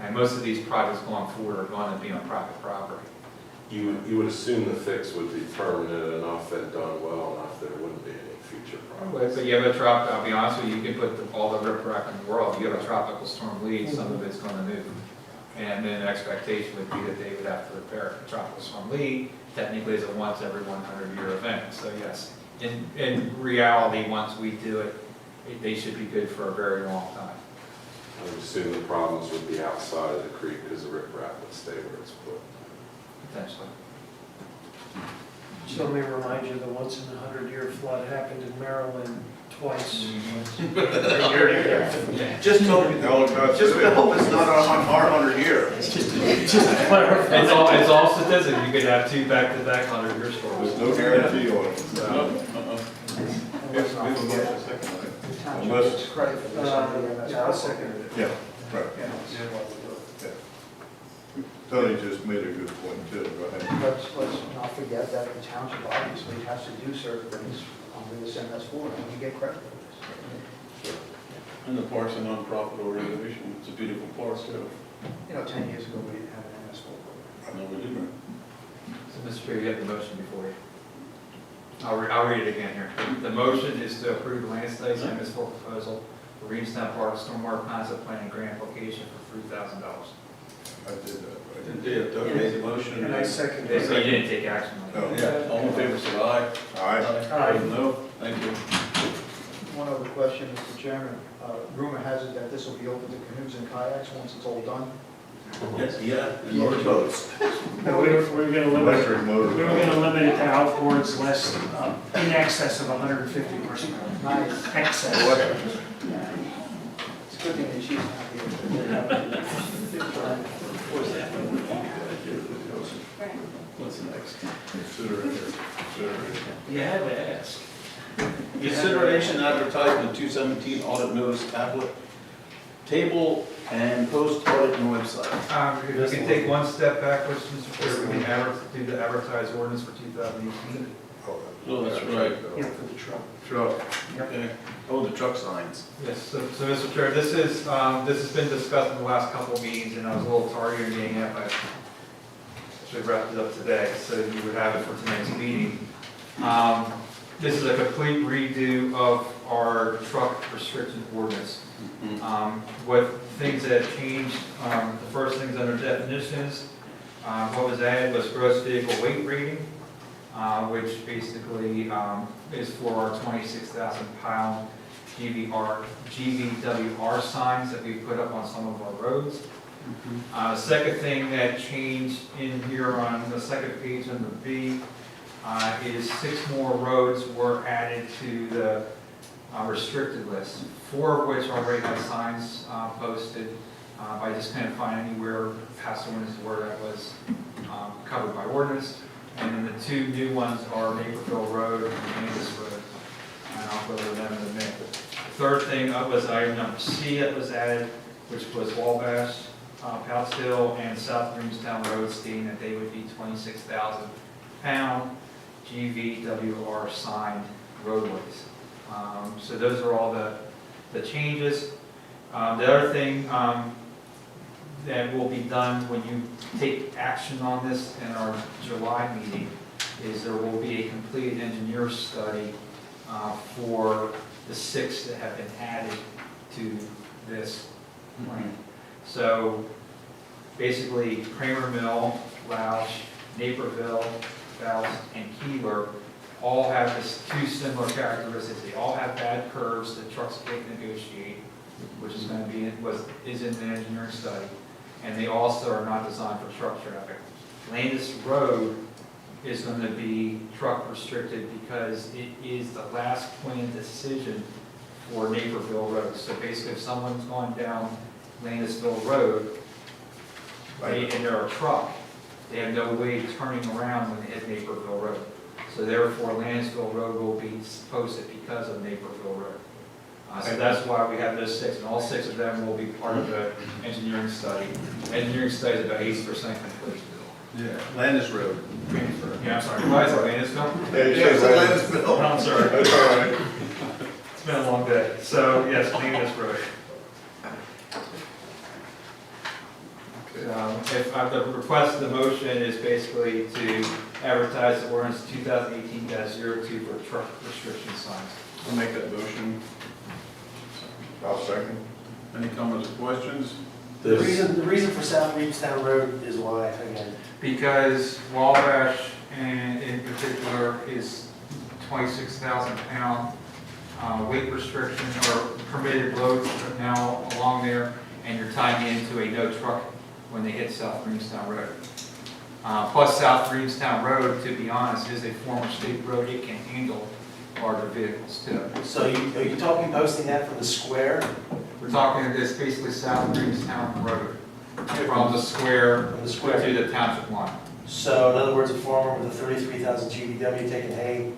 And most of these projects going forward are going to be on private property. You would assume the fix would be permanent enough and done well enough that there wouldn't be any future problems. But you have I'll be honest with you, you can put all the riprap in the world. You have a tropical storm lead, some of it's going to move. And then the expectation would be that they would have to repair a tropical storm lead. Technically, it's a once every 100-year event. So yes, in reality, once we do it, they should be good for a very long time. I would assume the problems would be outside of the creek because the riprap would stay where it's put. Potentially. So let me remind you, the once in a 100-year flood happened in Maryland twice. Just hope, No, that's just it. hope it's not our 100 year. Just to clarify. It's all statistic. You could have two back-to-back 100-year storms. There's no guarantee on it. Let's not forget, the township gets credit for this. Yeah, I'll second it. Yeah, right. Yeah. Tony just made a good point too, go ahead. Let's not forget that the township obviously has to do certain things under this MS4, and we get credit for this. And the park's a non-profit organization, it's a beautiful park too. 10 years ago, we didn't have an MS4 program. No, we didn't. So, Mr. Chair, you have the motion before you. I'll read it again here. The motion is to approve the land studies MS4 proposal for Reedstown Park Stormwater Concept Plan and Grant application for $3,000. I did that. Doug made the motion. And I second So it. you didn't take action on it. Yeah, all in favor, say aye. Aye. Opposed, no. Thank you. One other question, Mr. Chairman. Rumor has it that this will be open to canoes and kayaks once it's all done. Yes, yeah, and motorboats. No, we're gonna limit, Electric motor. we were gonna limit it to outboards less, in excess of 150 horsepower. Nice. Excess. It's a good thing that she's not here. What's next? Consider it, consider it. You had to ask. Consideration advertisement 217 audit notice tablet, table and post audit and website. If you can take one step backwards, Mr. Chair, we can do the advertised ordinance for 2018. Oh, that's right. Yeah, for the truck. Truck. Okay. Oh, the truck signs. Yes, so Mr. Chair, this has been discussed in the last couple of meetings, and I was a little tardy in getting it, but I should have wrapped it up today, so you would have it for tonight's meeting. This is a complete redo of our truck restriction ordinance. What things that have changed, the first things under definitions, what was added was gross vehicle weight rating, which basically is for our 26,000 pound GVWR signs that we put up on some of our roads. Second thing that changed in here on the second page under B is 6 more roads were added to the restricted list, 4 of which already had signs posted. I just couldn't find anywhere past ordinance where that was covered by ordinance. And then the 2 new ones are Naperville Road and Kansas Road. And I'll go over them in a minute. The third thing was item number C that was added, which was Wabash, Pouts Hill, and South Williamstown Road, stating that they would be 26,000 pound GVWR signed roadways. So those are all the changes. The other thing that will be done when you take action on this in our July meeting is there will be a completed engineer study for the 6 that have been added to this plan. So basically Kramer Mill, Loush, Naperville, Faust, and Keeler all have this 2 similar characteristics. They all have bad curves that trucks can't negotiate, which is going to be is in the engineering study. And they also are not designed for truck traffic. Landis Road is going to be truck restricted because it is the last planned decision for Naperville Road. So basically, if someone's going down Landisville Road and they're a truck, they have no way of turning around when they hit Naperville Road. So therefore, Landisville Road will be posted because of Naperville Road. So that's why we have those 6, and all 6 of them will be part of the engineering study. Engineering study is about 80% complete. Yeah. Landis Road. Transfer. Yeah, I'm sorry, why is it Landisville? Yeah, you Yeah, said Landis that. Road. I'm sorry. That's all right. It's been a long day. So, yes, Landis Road. If the request of the motion is basically to advertise the ordinance 2018-02 for truck restriction signs. I'll make that motion. I'll second. Any comments or questions? The reason for South Williamstown Road is why, again? Because Wabash, and in particular, is 26,000 pound weight restriction or permitted loads now along there, and you're tying into a no truck when they hit South Williamstown Road. Plus South Williamstown Road, to be honest, is a former state road. It can handle larger vehicles too. So are you talking posting that from the square? We're talking this basically South Williamstown Road, from the square From the square. to the township line. So in other words, a farmer with a 33,000 GVW taking hay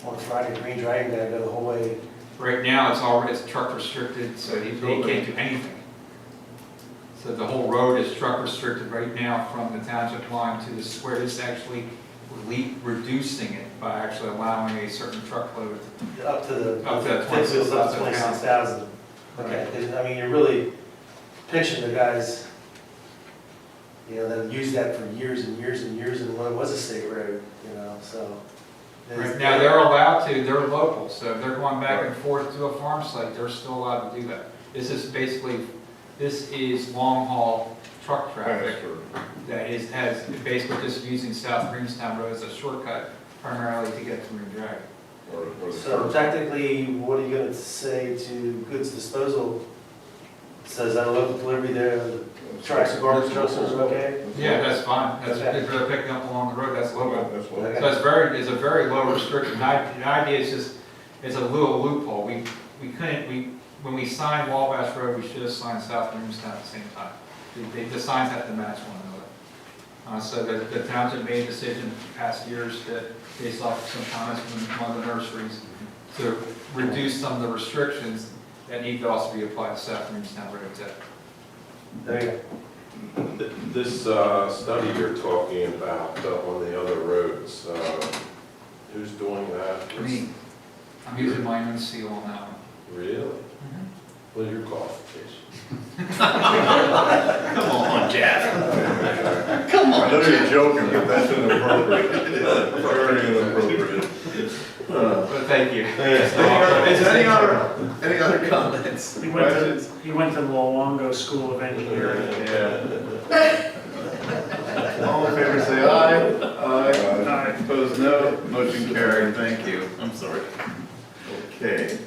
on Friday Green Dragon, gotta go the whole way. Right now, it's truck restricted, so they can't do anything. So the whole road is truck restricted right now from the township line to the square. It's actually reducing it by actually allowing a certain truckload. Up to the. Up to fifth wheels up to 26,000 26,000. Okay, 'cause, I mean, you're really pinching the guys, you know, that have used that for years and years and years, and when it was a state road, you know, so. Right now, they're allowed to, they're local, so if they're going back and forth to a farm site, they're still allowed to do that. This is basically, this is long haul truck traffic Transfer. that has basically just using South Greenstown Road as a shortcut primarily to get to Marine Drive. Or the So technically, what are you gonna say to goods disposal? Says that local delivery there, the tracks of garbage trucks are okay? Yeah, that's fine. That's, Okay. if they're picking up along the road, that's local. That's what. Okay. So it's a very low restriction. The idea is just, it's a little loophole. We couldn't, when we signed Wabash Road, we should have signed South Williamstown at the same time. The signs have to match one another. So the township made a decision in past years that, based off some comments from one of the nurseries, to reduce some of the restrictions that need to also be applied to South Williamstown Road too. There you go. This study you're talking about on the other roads, who's doing that? Me, I'm using my own seal on that one. Really? What are your qualifications? Come on, Jeff. Come I on, know you're Jeff. joking, but that's inappropriate. Very inappropriate. But thank you. Is there any other comments? He went to the Luongo School of Engineering. Yeah. All in favor, say aye. Aye. Opposed, no. Motion carried, thank you. I'm sorry. Okay.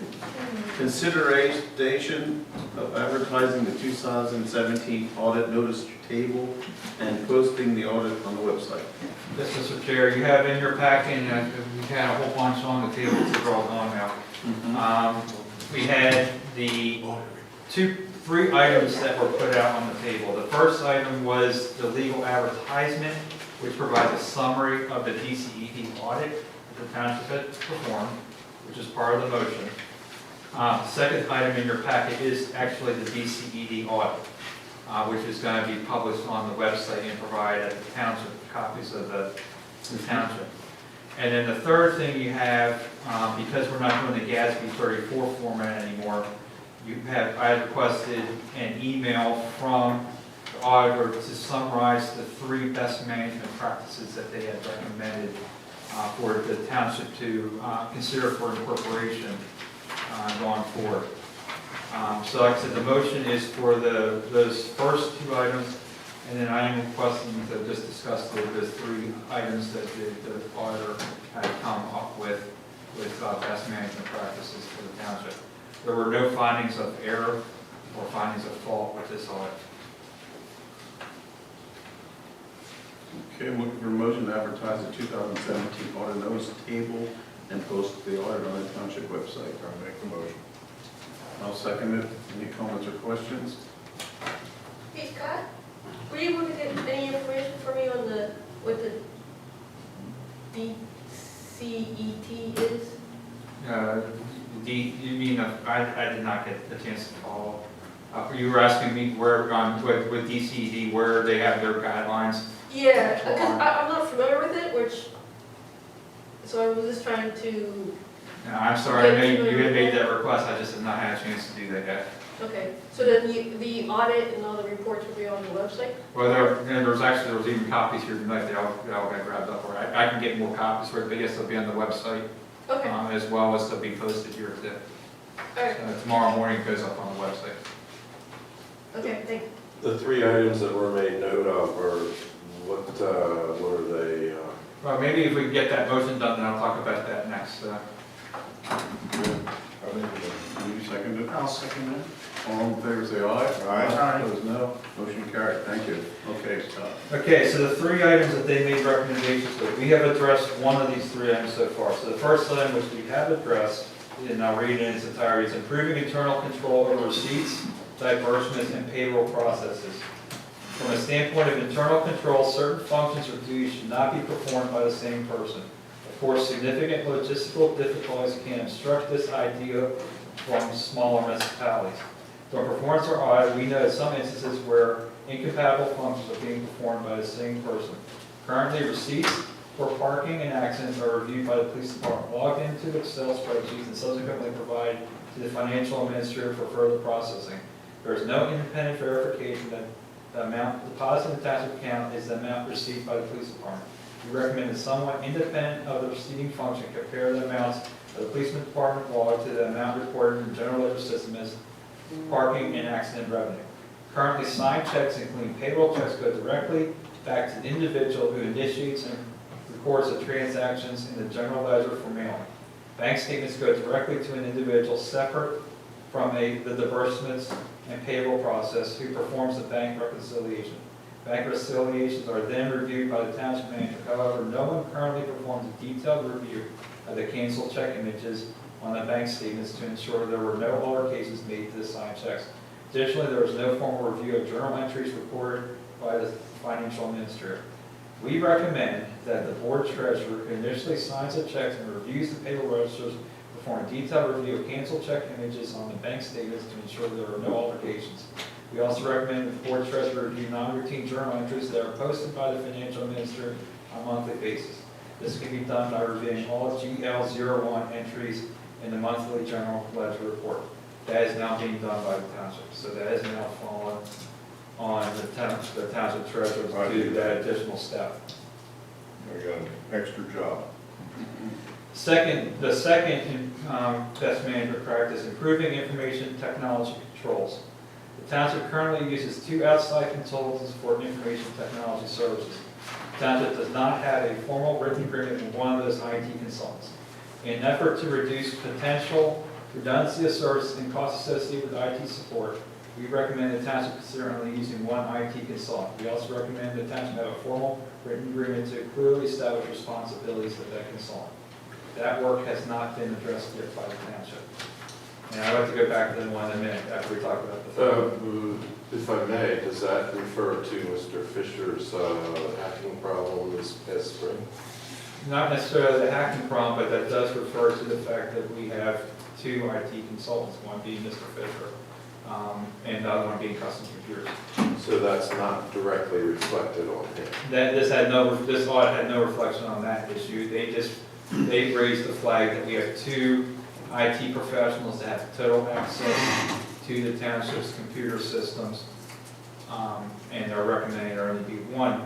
Consideration of advertising the 2017 audit notice table and posting the audit on the website. Yes, Mr. Chair, you have in your packet, and we had a whole bunch on the table to all gone now. We had the three items that were put out on the table. The first item was the legal advertisement, which provides a summary of the DCED audit that the township had performed, which is part of the motion. Second item in your packet is actually the DCED audit, which is going to be published on the website and provided at the township, copies of the township. And then the third thing you have, because we're not doing the GASB 34 format anymore, I requested an email from the auditor to summarize the 3 best management practices that they had recommended for the township to consider for incorporation going forward. So like I said, the motion is for those first 2 items, and then I am requesting to just discuss the 3 items that the auditor had come up with best management practices for the township. There were no findings of error or findings of fault with this audit. Okay, I'm looking for a motion to advertise the 2017 audit notice table and post the audit on the township website. I'll make the motion. I'll second it. Any comments or questions? Hey Scott, were you able to get any information for me on what the DCET is? You mean, I did not get the chance to follow. You were asking me where, with DCED, where they have their guidelines? Yeah, because I'm not familiar with it, so I was just trying to, No, I'm sorry, I know you had made that request, I just have not had a chance to do that yet. okay, so then the audit and all the reports will be on the website? Well, there was even copies here tonight, they all got grabbed up, or I can get more copies for it, but yes, they'll be on the website, Okay, as well as they'll be posted here too. all right, Tomorrow morning it goes up on the website. okay, thank you. The 3 items that were made note of are, what are they? Well, maybe if we can get that motion done, then I'll talk about that next. I think You second it? I'll second it. All in favor, say aye. Aye. Opposed, no. Motion carried. Thank you. Okay, Okay, so the 3 items that they made recommendations with, we have addressed one of these 3 items so far. So the first item which we have addressed, and I'll read it in its entirety, is improving internal control over receipts, disbursements, and payroll processes. From a standpoint of internal control, certain functions or duties should not be performed by the same person. Of course, significant logistical difficulties can obstruct this idea from smaller municipalities. From performance or audit, we know some instances where incompatible functions are being performed by the same person. Currently, receipts for parking and accidents are reviewed by the police department, logged into Excel spreadsheets, and subsequently provided to the financial administrator for further processing. There is no independent verification that the amount deposited in the township account is the amount received by the police department. We recommend that someone independent of the receiving function compare the amounts of the police department log to the amount reported in the general ledger system as parking and accident revenue. Currently, signed checks, including payroll checks, go directly back to the individual who initiates and records the transactions in the general ledger for mailing. Bank statements go directly to an individual separate from the disbursements and payroll process who performs the bank reconciliation. Bank reconciliations are then reviewed by the township manager. However, no one currently performs a detailed review of the canceled check images on the bank statements to ensure there were no altercations made to the signed checks. Additionally, there was no formal review of journal entries recorded by the financial administrator. We recommend that the board treasurer who initially signs the checks and reviews the payroll registers perform a detailed review of canceled check images on the bank statements to ensure there are no altercations. We also recommend that the board treasurer review non-routine journal entries that are posted by the financial administrator on a monthly basis. This can be done by reviewing all GL01 entries in the monthly general ledger report. That is now being done by the township, so that is now fallen on the township treasurer to do that additional step. I got an extra job. The second best management practice, improving information technology controls. The township currently uses 2 outside consultants for information technology services. The township does not have a formal written agreement with one of those IT consultants. In an effort to reduce potential redundancy of services and costs associated with IT support, we recommend the township consider only using one IT consultant. We also recommend the township have a formal written agreement to clearly establish responsibilities of that consultant. That work has not been addressed yet by the township. And I'd like to go back to the one in a minute after we talk about the If I may, does that refer to Mr. Fisher's hacking problem this past spring? Not necessarily the hacking problem, but that does refer to the fact that we have 2 IT consultants, one being Mr. Fisher, and the other one being Custom Computers. So that's not directly reflected on him. This audit had no reflection on that issue. They raised the flag that we have 2 IT professionals that have total access to the township's computer systems, and they're recommending there only be 1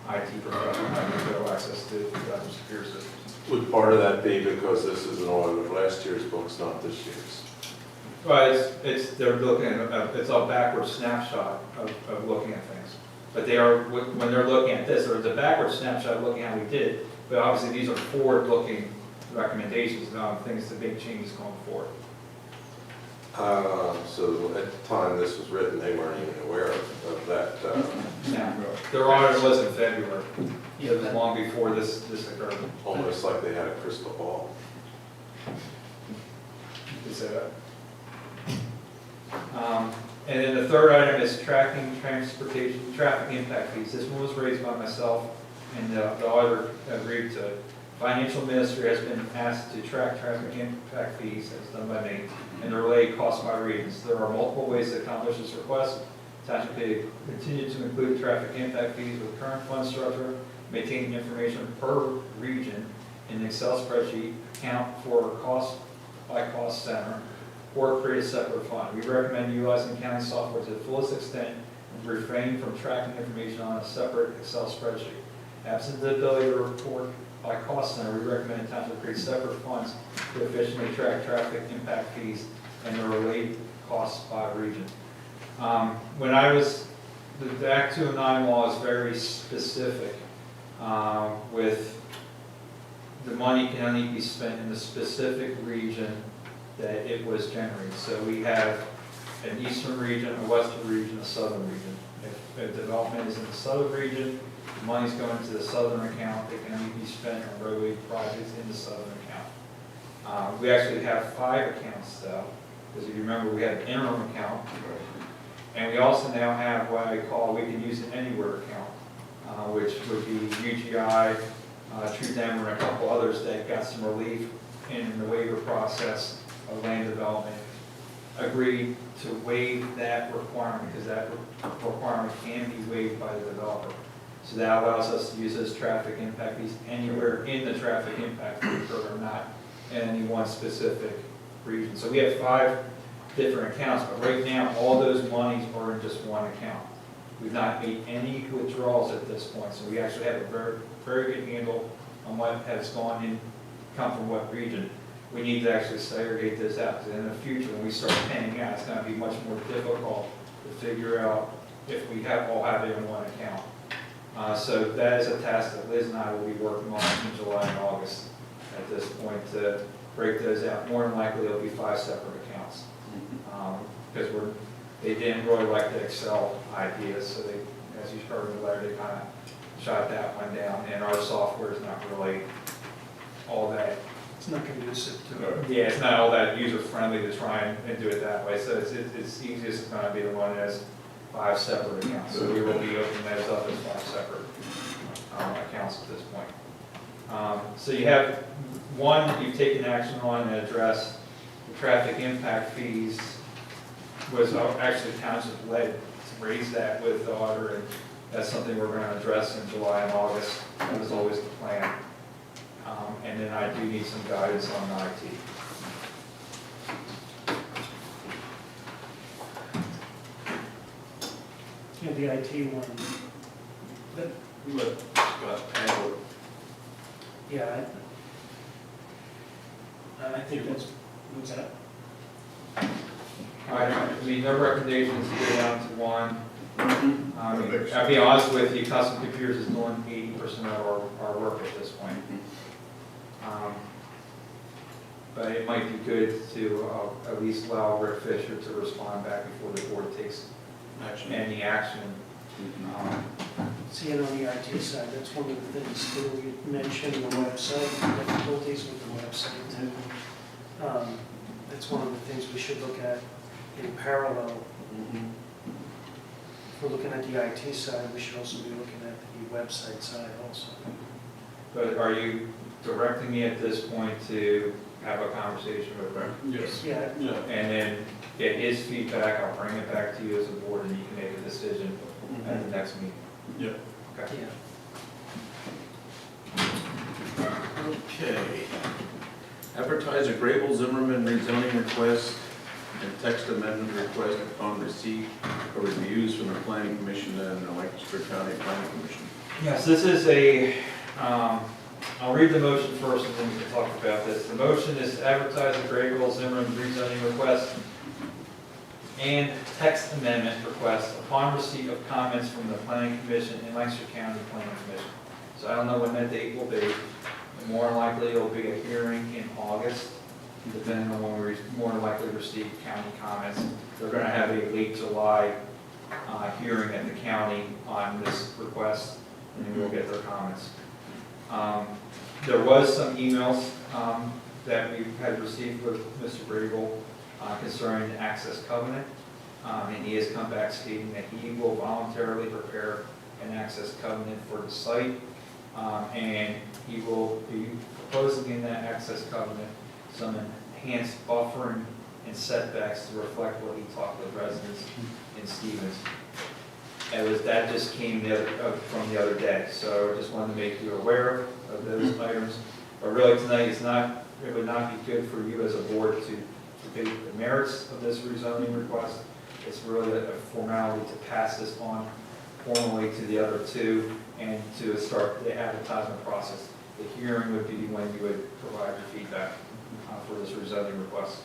IT professional having total access to the township's computer systems. Would part of that be because this is an audit of last year's books, not this year's? Well, they're looking at, it's a backward snapshot of looking at things. But they are, when they're looking at this, there's a backward snapshot looking at how we did, but obviously these are forward-looking recommendations on things to make changes going forward. So at the time this was written, they weren't even aware of that. Now, their audit was in February. It was long before this occurred. Almost like they had a crystal ball. You could say that. And then the third item is tracking transportation traffic impact fees. This one was raised by myself, and the auditor agreed to it. Financial Ministry has been asked to track traffic impact fees, as done by me, and the related costs by regions. There are multiple ways to accomplish this request. Township may continue to include traffic impact fees with current fund structure, maintaining information per region in an Excel spreadsheet, account for cost by cost center, or create a separate fund. We recommend utilizing accounting software to the fullest extent and refrain from tracking information on a separate Excel spreadsheet. Absent the ability to report by cost center, we recommend township create separate funds to efficiently track traffic impact fees and the related costs by region. When I was, the Act 209 law is very specific with the money can only be spent in the specific region that it was generated. So we have an eastern region, a western region, a southern region. If development is in the southern region, the money's going to the southern account. It can only be spent on roadway projects in the southern account. We actually have 5 accounts though, because if you remember, we had an interim account. And we also now have what I call we can use it anywhere account, which would be UGI, True Denver, and a couple others that got some relief in the waiver process of land development. Agreed to waive that requirement because that requirement can be waived by the developer. So that allows us to use those traffic impact fees anywhere in the traffic impact fee program, not in any one specific region. So we have 5 different accounts, but right now all those monies are in just one account. We've not made any withdrawals at this point, so we actually have a very, very good handle on what has gone in, come from what region. We need to actually segregate this out, because in the future, when we start paying out, it's going to be much more difficult to figure out if we all have it in one account. So that is a task that Liz and I will be working on in July and August at this point to break those out. More than likely, it'll be 5 separate accounts. Because they didn't really like the Excel idea, so they, as you heard in the letter, they kind of shot that one down, and our software is not really all that. It's not conducive to it. Yeah, it's not all that user-friendly to try and do it that way, so it's easiest going to be the one that has 5 separate accounts. So we will be opening those up as 5 separate accounts at this point. So you have one that you've taken action on and addressed. The traffic impact fees was actually township led to raise that with the auditor, and that's something we're going to address in July and August. That was always the plan. And then I do need some guidance on IT. Yeah, the IT one. Let Scott handle it. Yeah, I think that's, what's that? I mean, no recommendations to go down to one. I'll be honest with you, custom computers is doing 80% of our work at this point. But it might be good to at least allow Rick Fisher to respond back before the board takes any action. See, and on the IT side, that's one of the things that we mentioned, the website, difficulties with the website too. That's one of the things we should look at in parallel. If we're looking at the IT side, we should also be looking at the website side also. But are you directing me at this point to have a conversation with Rick? Yes. Yeah, Yeah. And then get his feedback, I'll bring it back to you as a board, and you can make a decision at the next meeting. Yeah. Okay. yeah. Okay. Advertise a Grable Zimmerman rezoning request and text amendment request upon receipt or reviews from the Planning Commission and Lancaster County Planning Commission. Yes, this is I'll read the motion first and then we can talk about this. The motion is to advertise a Grable Zimmerman rezoning request and text amendment request upon receipt of comments from the Planning Commission and Lancaster County Planning Commission. So I don't know when that date will be. More than likely, it'll be a hearing in August, depending on when we more than likely receive county comments. They're going to have a late July hearing at the county on this request, and then we'll get their comments. There was some emails that we had received with Mr. Grable concerning the access covenant, and he has come back stating that he will voluntarily prepare an access covenant for the site, and he will be proposing in that access covenant some enhanced buffering and setbacks to reflect what he talked with residents in Stevens. That just came from the other day, so I just wanted to make you aware of those items. But really tonight, it would not be good for you as a board to debate the merits of this rezoning request. It's really a formality to pass this on formally to the other two and to start the advertisement process. The hearing would be when you would provide your feedback for this rezoning request.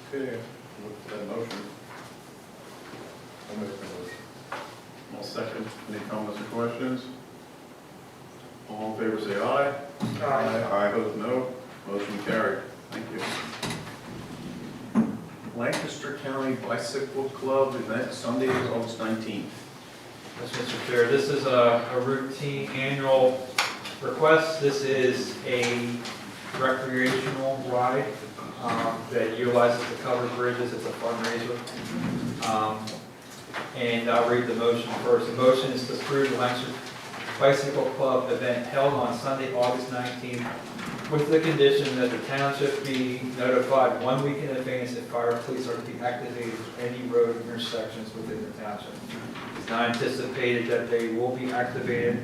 Okay, look for that motion. I'll make the motion. I'll second. Any comments or questions? All in favor say aye. Aye. Opposed, no. Motion carried. Thank you. Lancaster County Bicycle Club event Sunday, August 19th. Yes, Mr. Chair, this is a routine annual request. This is a recreational ride that utilizes the covered bridges. It's a fundraiser. And I'll read the motion first. The motion is to approve the Lancaster Bicycle Club event held on Sunday, August 19th, with the condition that the township be notified 1 week in advance if fire police are to be activated at any road intersections within the township. It's not anticipated that they will be activated,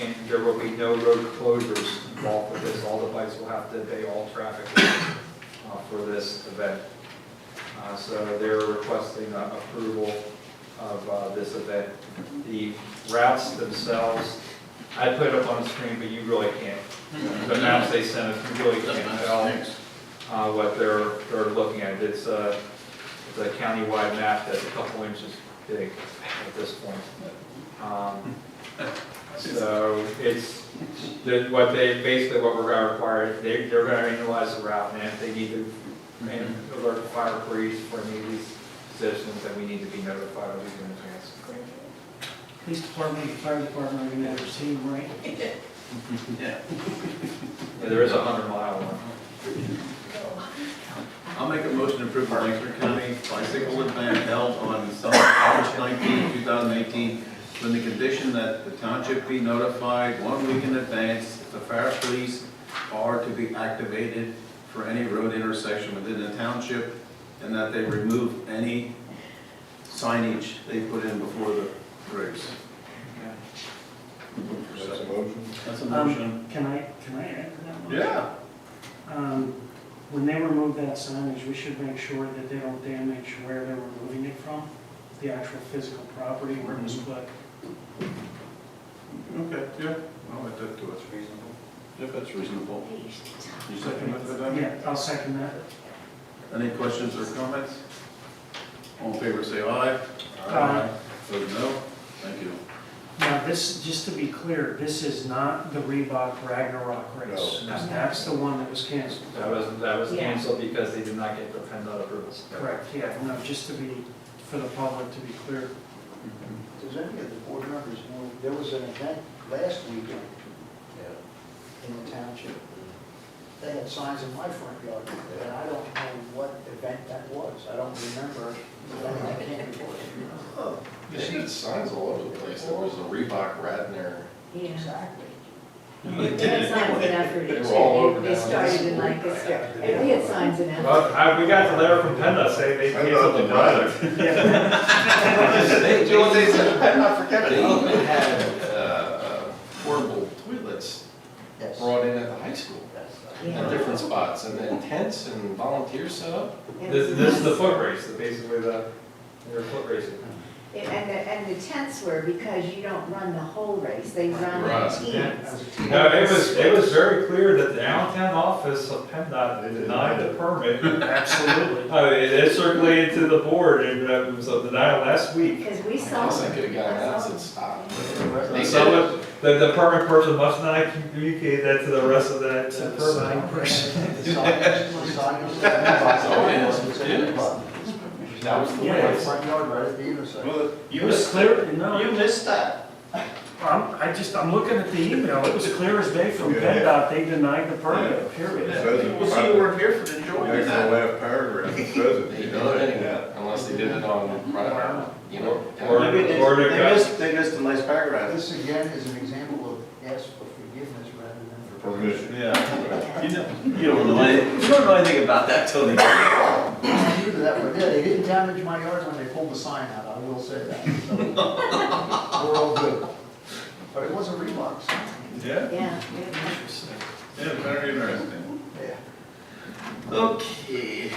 and there will be no road closures involved with this. All the bikes will have to obey all traffic laws for this event. So they're requesting approval of this event. The routes themselves, I put it up on the screen, but you really can't. The maps they sent us, you really can't tell what they're looking at. It's It's a countywide map that's a couple inches big at this point. So it's, what we're gonna require, they're gonna analyze the route, and if they need to alert the fire police for any of these positions, then we need to be notified of these in advance. Police department, fire department, are gonna oversee, right? Yeah. Yeah, there is a 100-mile one. I'll make a motion to approve the Lancaster County bicycle event held on March 19, 2018, with the condition that the township be notified 1 week in advance if the fire police are to be activated for any road intersection within the township, and that they remove any signage they put in before the race. That's a motion. That's a motion. Can I add to that one? Yeah. When they remove that signage, we should make sure that they don't damage where they're removing it from, the actual physical property where it was put. Okay, yeah, I'll add that to it. Reasonable. If that's reasonable. You second that, Daniel? Yeah, I'll second that. Any questions or comments? All in favor, say aye. Aye. Vote no. Thank you. Now, this, just to be clear, this is not the Reebok Ragnarok race. No. That's the one that was canceled. That was canceled because they did not get the PennDOT approvals. Correct, yeah, no, just to be, for the public to be clear. Does any of the board members know, there was an event last weekend in the township. They had signs in my front yard, and I don't know what event that was. I don't remember. I can't report. You see signs all over the place. There was a Reebok Radner. Yeah. Exactly. They had signs in Effort They were all over too. They down started this in week. Lancaster. And we had signs in Effort. Well, we got the letter from PennDOT saying they canceled the project. They said, I'm not forgetting. They even had portable toilets Yes. brought in at the high school at Yeah. different spots, and then tents and volunteers set up. This is the foot race, basically their foot racing. And the tents were because you don't run the whole race, they run Right. in teams. No, it was very clear that the Allentown office of PennDOT denied the permit. Absolutely. It circulated to the board, and it was a denial last week. Because we I saw guess I them. could have gotten out and said, stop. They said, Someone, the permit person must not communicate that to the rest of that permit. that was the Yeah, way. My front yard right at the intersection. Well, It was clear, no, you missed that. I'm looking at the email, it was clear as day from PennDOT, they denied the permit, period. It says it. Well, see, you weren't here for the Next joy to of the that. last paragraph, it says it. They did it anyway, unless they did it on, you know. Or- or they're got- They missed a nice paragraph. This again is an example of ask for forgiveness rather than for Permission. Yeah. You don't know anything about that, Tony. True to that, but yeah, they didn't damage my yard when they pulled the sign out, I will say that. So, we're all good. But it was a Reebok sign. Yeah? Yeah. Yeah, very interesting. Yeah. Okay.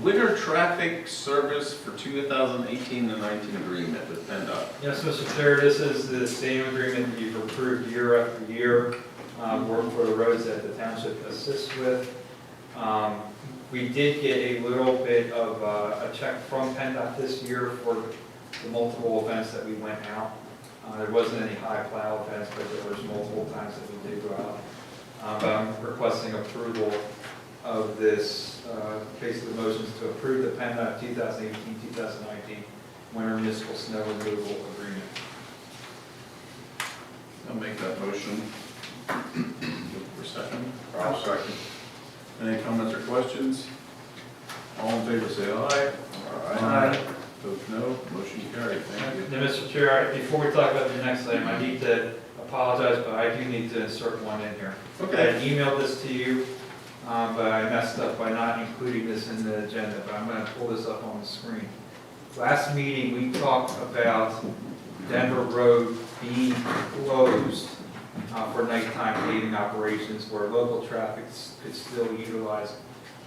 Winter traffic service for 2018 and 19 agreement with PennDOT. Yes, Mr. Chair, this is the same agreement you've approved year after year, work for the roads that the township assists with. We did get a little bit of a check from PennDOT this year for the multiple events that we went out. There wasn't any high plow events, but there was multiple times that we did go out. But I'm requesting approval of this, basically motions to approve the PennDOT 2018-2019 winter municipal snow removal agreement. I'll make that motion. For second. I'll second. Any comments or questions? All in favor, say aye. Aye. Vote no. Motion carried. Thank you. Now, Mr. Chair, before we talk about the next item, I need to apologize, but I do need to insert one in here. I Okay. had emailed this to you, but I messed up by not including this in the agenda, but I'm going to pull this up on the screen. Last meeting, we talked about Denver Road being closed for nighttime paving operations where local traffic could still utilize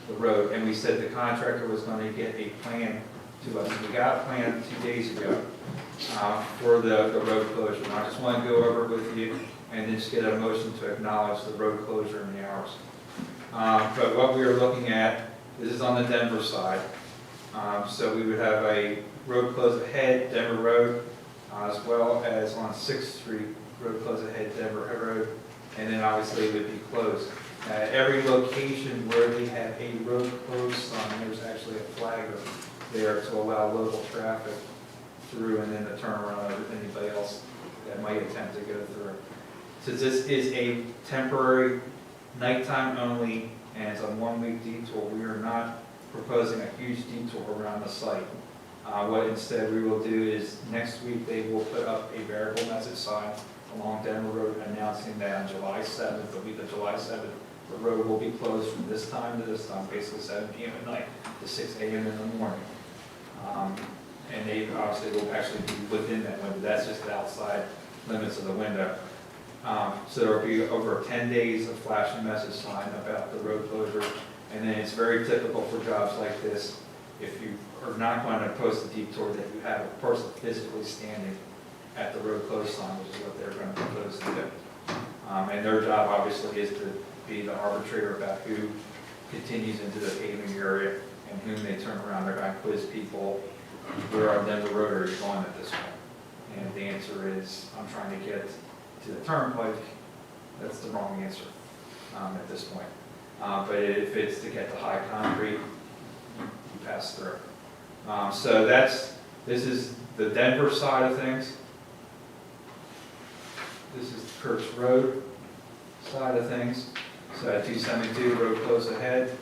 the road. And we said the contractor was going to get a plan to us. We got a plan 2 days ago for the road closure. And I just want to go over it with you and then just get a motion to acknowledge the road closure and the hours. But what we are looking at, this is on the Denver side. So we would have a road closed ahead, Denver Road, as well as on 6th Street, road closed ahead, Denver Road, and then obviously it would be closed. At every location where they have a road closed sign, there's actually a flagger there to allow local traffic through and then to turn around for anybody else that might attempt to go through. Since this is a temporary, nighttime only, and it's a one-week detour, we are not proposing a huge detour around the site. What instead we will do is next week they will put up a variable message sign along Denver Road announcing that on July 7th, the week of July 7th, the road will be closed from this time to this time, basically 7 p.m. at night to 6 a.m. in the morning. And they obviously will actually be within that window. That's just the outside limits of the window. So there will be over 10 days of flashing message sign about the road closure. And then it's very typical for jobs like this, if you are not going to post a detour, that you have a person physically standing at the road closed sign, which is what they're going to propose to do. And their job obviously is to be the arbitrator about who continues into the paving area and whom they turn around. They're going to quiz people, where are Denver Road are you going at this point? And the answer is, I'm trying to get to the turnpike. That's the wrong answer at this point. But if it's to get to high concrete, you pass through. So this is the Denver side of things. This is Kurt's Road side of things. So at 272, road close ahead.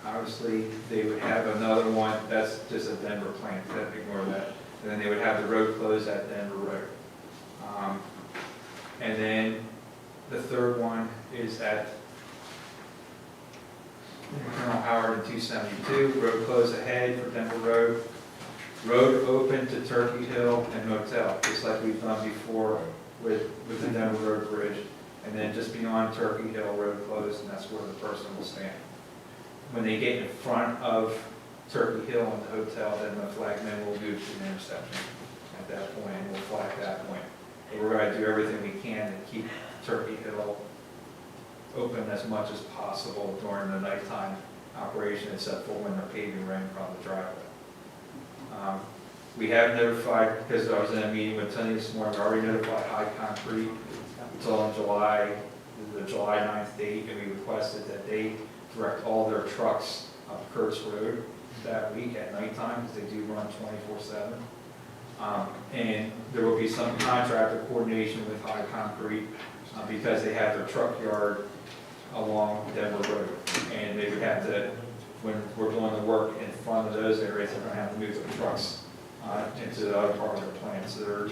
Obviously, they would have another one, that's just a Denver plant, ignore that. And then they would have the road closed at Denver Road. And then the third one is at Colonel Howard and 272, road closed ahead for Denver Road. Road open to Turkey Hill and Motel, just like we've done before with the Denver Road Bridge. And then just beyond Turkey Hill, road closed, and that's where the person will stand. When they get in front of Turkey Hill and the hotel, then the flagman will move to the intersection at that point, and we'll flag that point. But we're going to do everything we can to keep Turkey Hill open as much as possible during the nighttime operation, except for when they're paving right in front of the driveway. We have notified, because I was in a meeting with Tony this morning, we already notified High Concrete until July 9th date, and we requested that they direct all their trucks up Kurt's Road that week at nighttime, because they do run 24/7. And there will be some contractor coordination with High Concrete because they have their truck yard along Denver Road. And they would have to, when we're doing the work in front of those areas, they're going to have to move their trucks into the other part of their plant. So there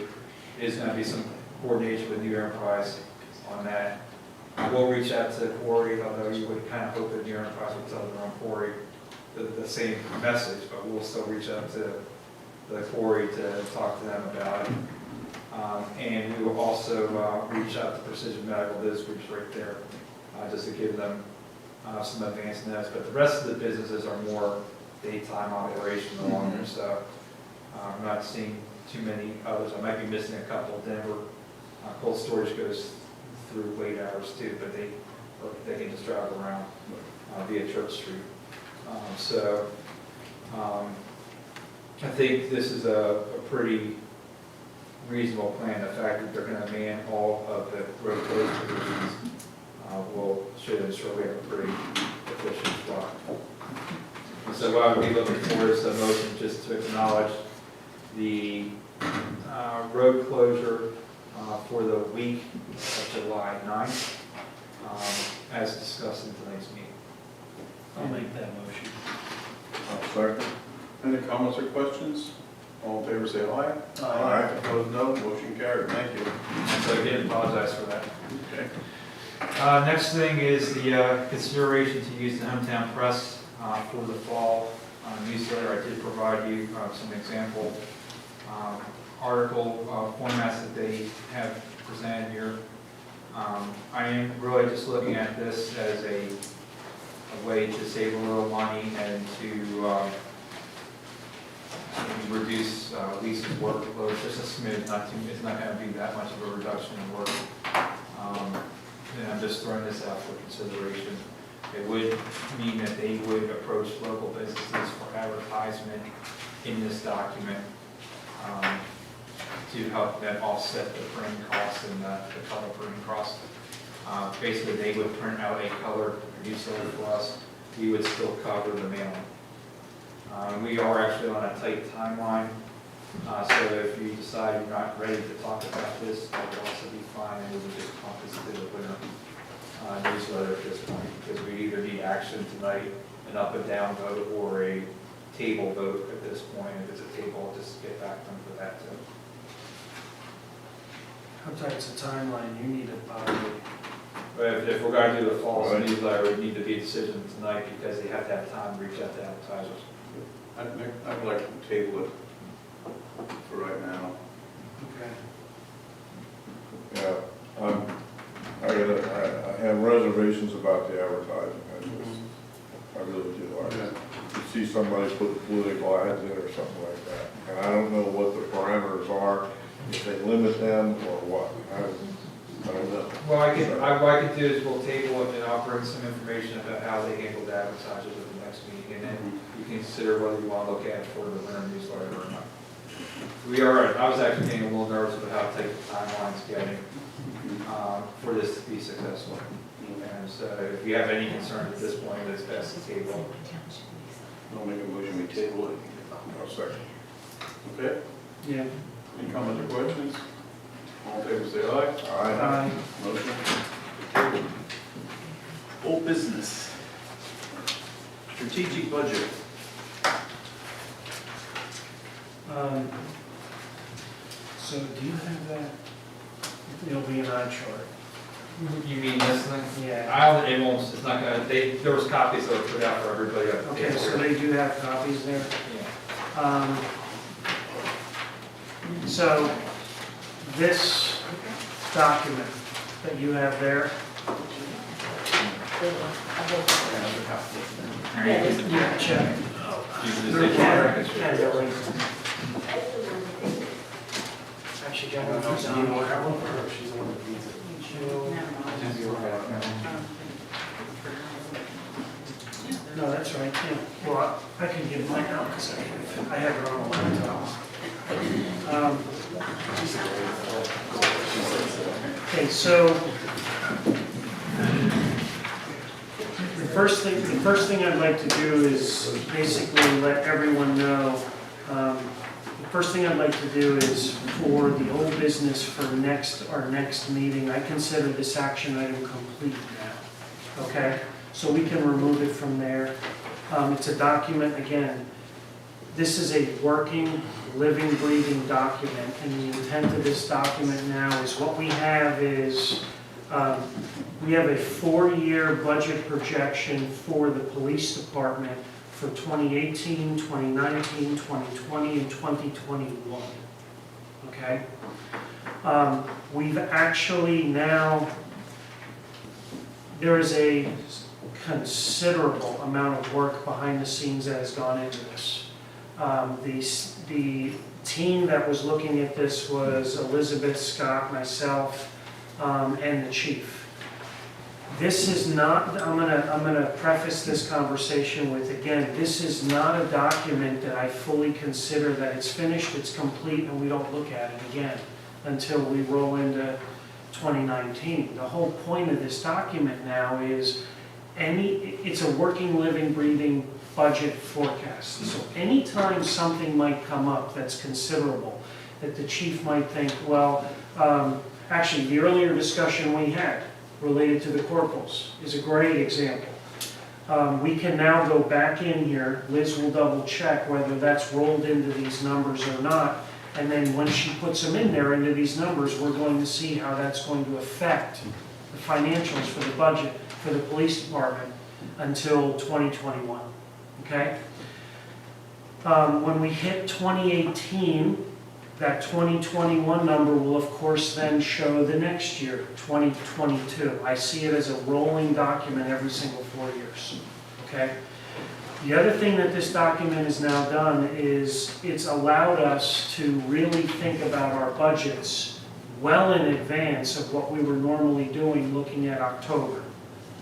is going to be some coordination with New Enterprise on that. We'll reach out to Quarry, although you would kind of hope that New Enterprise would tell their own Quarry the same message, but we'll still reach out to the Quarry to talk to them about it. And we will also reach out to Precision Medical, those groups right there, just to give them some advance notice. But the rest of the businesses are more daytime operation along there, so I'm not seeing too many others. I might be missing a couple. Denver cold storage goes through late hours too, but they can just drive around via Church Street. I think this is a pretty reasonable plan. The fact that they're going to man all of the road closed positions should ensure we have a pretty efficient flow. And so what I would be looking for is a motion just to acknowledge the road closure for the week of July 9th, as discussed in tonight's meeting. I'll make that motion. Second. Any comments or questions? All in favor say aye. Aye. Opposed, no. Motion carried. Thank you. So again, apologize for that. Okay. Next thing is the consideration to use the Hometown Press for the fall newsletter. I did provide you some example article formats that they have presented here. I am really just looking at this as a way to save a little money and to maybe reduce Lisa's workload just a smidge. It's not going to be that much of a reduction in work. And I'm just throwing this out for consideration. It would mean that they would approach local businesses for advertisement estimate in this document to help them offset the printing costs and the color printing costs. Basically, they would print out a color newsletter for us. We would still cover the mailing. We are actually on a tight timeline, so if you decide you're not ready to talk about this, that would also be fine, and we would just talk this to the winner newsletter at this point, because we either need action tonight, an up and down vote, or a table vote at this point. If it's a table, I'll just get back to them for that too. How tight's the timeline you need it by? But if we're going to do the false newsletter, it would need to be a decision tonight, because they have to have time to reach out to advertisers. I'd like to table it for right now. Okay. Yeah, I have reservations about the advertising. I really do. You see somebody put political ads in or something like that, and I don't know what the parameters are, if they limit them or what. I don't know. Well, what I could do is we'll table it and I'll bring some information about how they handle the advertisers at the next meeting, and then you can consider whether you want to look at it for the winter newsletter or not. I was actually getting a little nervous about how tight the timeline's getting for this to be successful. And so if you have any concerns at this point, it's best to table. I'll make a motion, we table it. I'll second. Okay? Yeah. Any comments or questions? All in favor, say aye. Aye. Motion tabled. Old business. Strategic budget. So do you have that? It'll be an eye chart. You mean this thing? Yeah. It won't, it's not gonna, there was copies that were put out for everybody. Okay, so they do have copies there. Yeah. So this document that you have there, yeah, check. Usually they can. Actually, Jen, I don't know, so you know what I want. She's the one that needs it. No, that's right, yeah. Well, I can give mine out because I have it on a laptop. Okay, so the first thing I'd like to do is basically let everyone know. The first thing I'd like to do is for the old business for our next meeting, I consider this action item complete now. Okay, so we can remove it from there. It's a document, again, this is a working, living, breathing document, and the intent of this document now is what we have is, we have a 4-year budget projection for the police department for 2018, 2019, 2020, and 2021. Okay? We've actually now, there is a considerable amount of work behind the scenes that has gone into this. The team that was looking at this was Elizabeth, Scott, myself, and the chief. This is not, I'm gonna preface this conversation with, again, this is not a document that I fully consider that it's finished, it's complete, and we don't look at it again until we roll into 2019. The whole point of this document now is it's a working, living, breathing budget forecast. So anytime something might come up that's considerable, that the chief might think, well, actually, the earlier discussion we had related to the corporals is a great example. We can now go back in here, Liz will double check whether that's rolled into these numbers or not, and then when she puts them in there into these numbers, we're going to see how that's going to affect the financials for the budget for the police department until 2021, okay? When we hit 2018, that 2021 number will of course then show the next year, 2022. I see it as a rolling document every single 4 years, okay? The other thing that this document has now done is it's allowed us to really think about our budgets well in advance of what we were normally doing, looking at October,